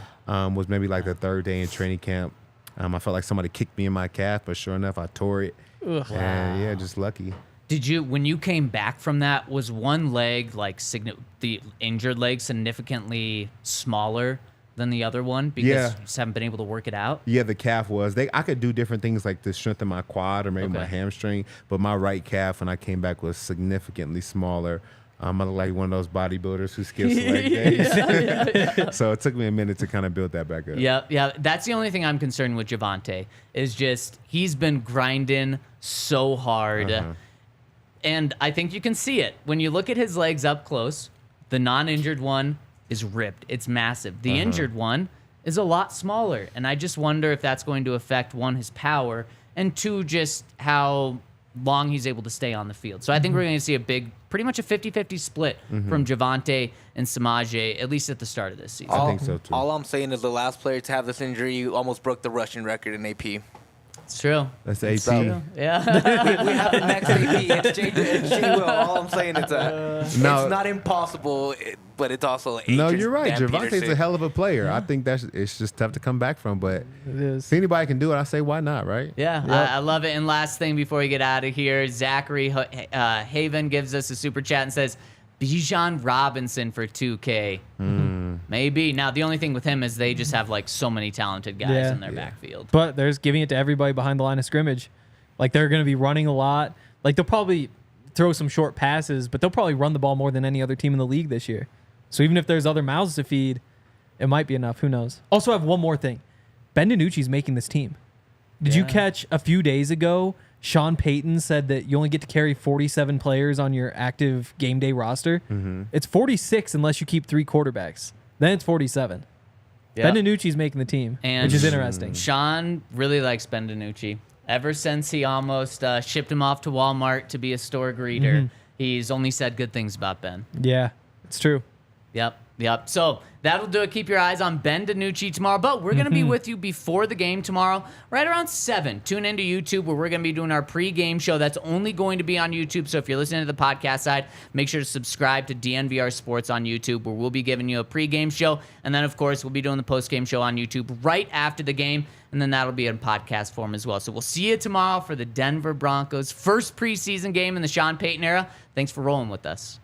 was maybe like the 3rd day in training camp. I felt like somebody kicked me in my calf, but sure enough, I tore it. Ugh. And just lucky. When you came back from that, was one leg, the injured leg, significantly smaller than the other one because you just haven't been able to work it out? Yeah, the calf was. I could do different things like to strengthen my quad or maybe my hamstring, but my right calf when I came back was significantly smaller. I'm like one of those bodybuilders who skips leg days. So it took me a minute to kind of build that back up. Yeah. That's the only thing I'm concerned with Javonte is just he's been grinding so hard. And I think you can see it. When you look at his legs up close, the non-injured one is ripped. It's massive. The injured one is a lot smaller. And I just wonder if that's going to affect, 1, his power, and 2, just how long he's able to stay on the field. So I think we're going to see pretty much a 50-50 split from Javonte and Samaje, at least at the start of this season. I think so, too. All I'm saying is the last player to have this injury almost broke the rushing record in AP. It's true. That's AP. So, Yeah. we have the next AP. It's J. Will. All I'm saying is it's not impossible, but it's also No, you're right. Javonte's a hell of a player. I think it's just tough to come back from, but It is. if anybody can do it, I say why not, right? Yeah, I love it. And last thing before we get out of here, Zachary Haven gives us a super chat and says, Bijan Robinson for 2K. Maybe. Now, the only thing with him is they just have so many talented guys in their backfield. But there's giving it to everybody behind the line of scrimmage. They're going to be running a lot. They'll probably throw some short passes, but they'll probably run the ball more than any other team in the league this year. So even if there's other mouths to feed, it might be enough. Who knows? Also, I have one more thing. Ben DiNucci's making this team. Did you catch a few days ago, Sean Payton said that you only get to carry 47 players on your active game day roster? It's 46 unless you keep 3 quarterbacks. Then it's 47. Ben DiNucci's making the team, And which is interesting. Sean really likes Ben DiNucci. Ever since he almost shipped him off to Walmart to be a store greeter, he's only said good things about Ben. Yeah, it's true. Yep. So that'll do it. Keep your eyes on Ben DiNucci tomorrow. But we're going to be with you before the game tomorrow, right around 7. Tune into YouTube where we're going to be doing our pregame show. That's only going to be on YouTube. So if you're listening to the podcast side, make sure to subscribe to DNVR Sports on YouTube where we'll be giving you a pregame show. And then, of course, we'll be doing the postgame show on YouTube right after the game. And then that'll be in podcast form as well. So we'll see you tomorrow for the Denver Broncos' first preseason game in the Sean Payton era. Thanks for rolling with us.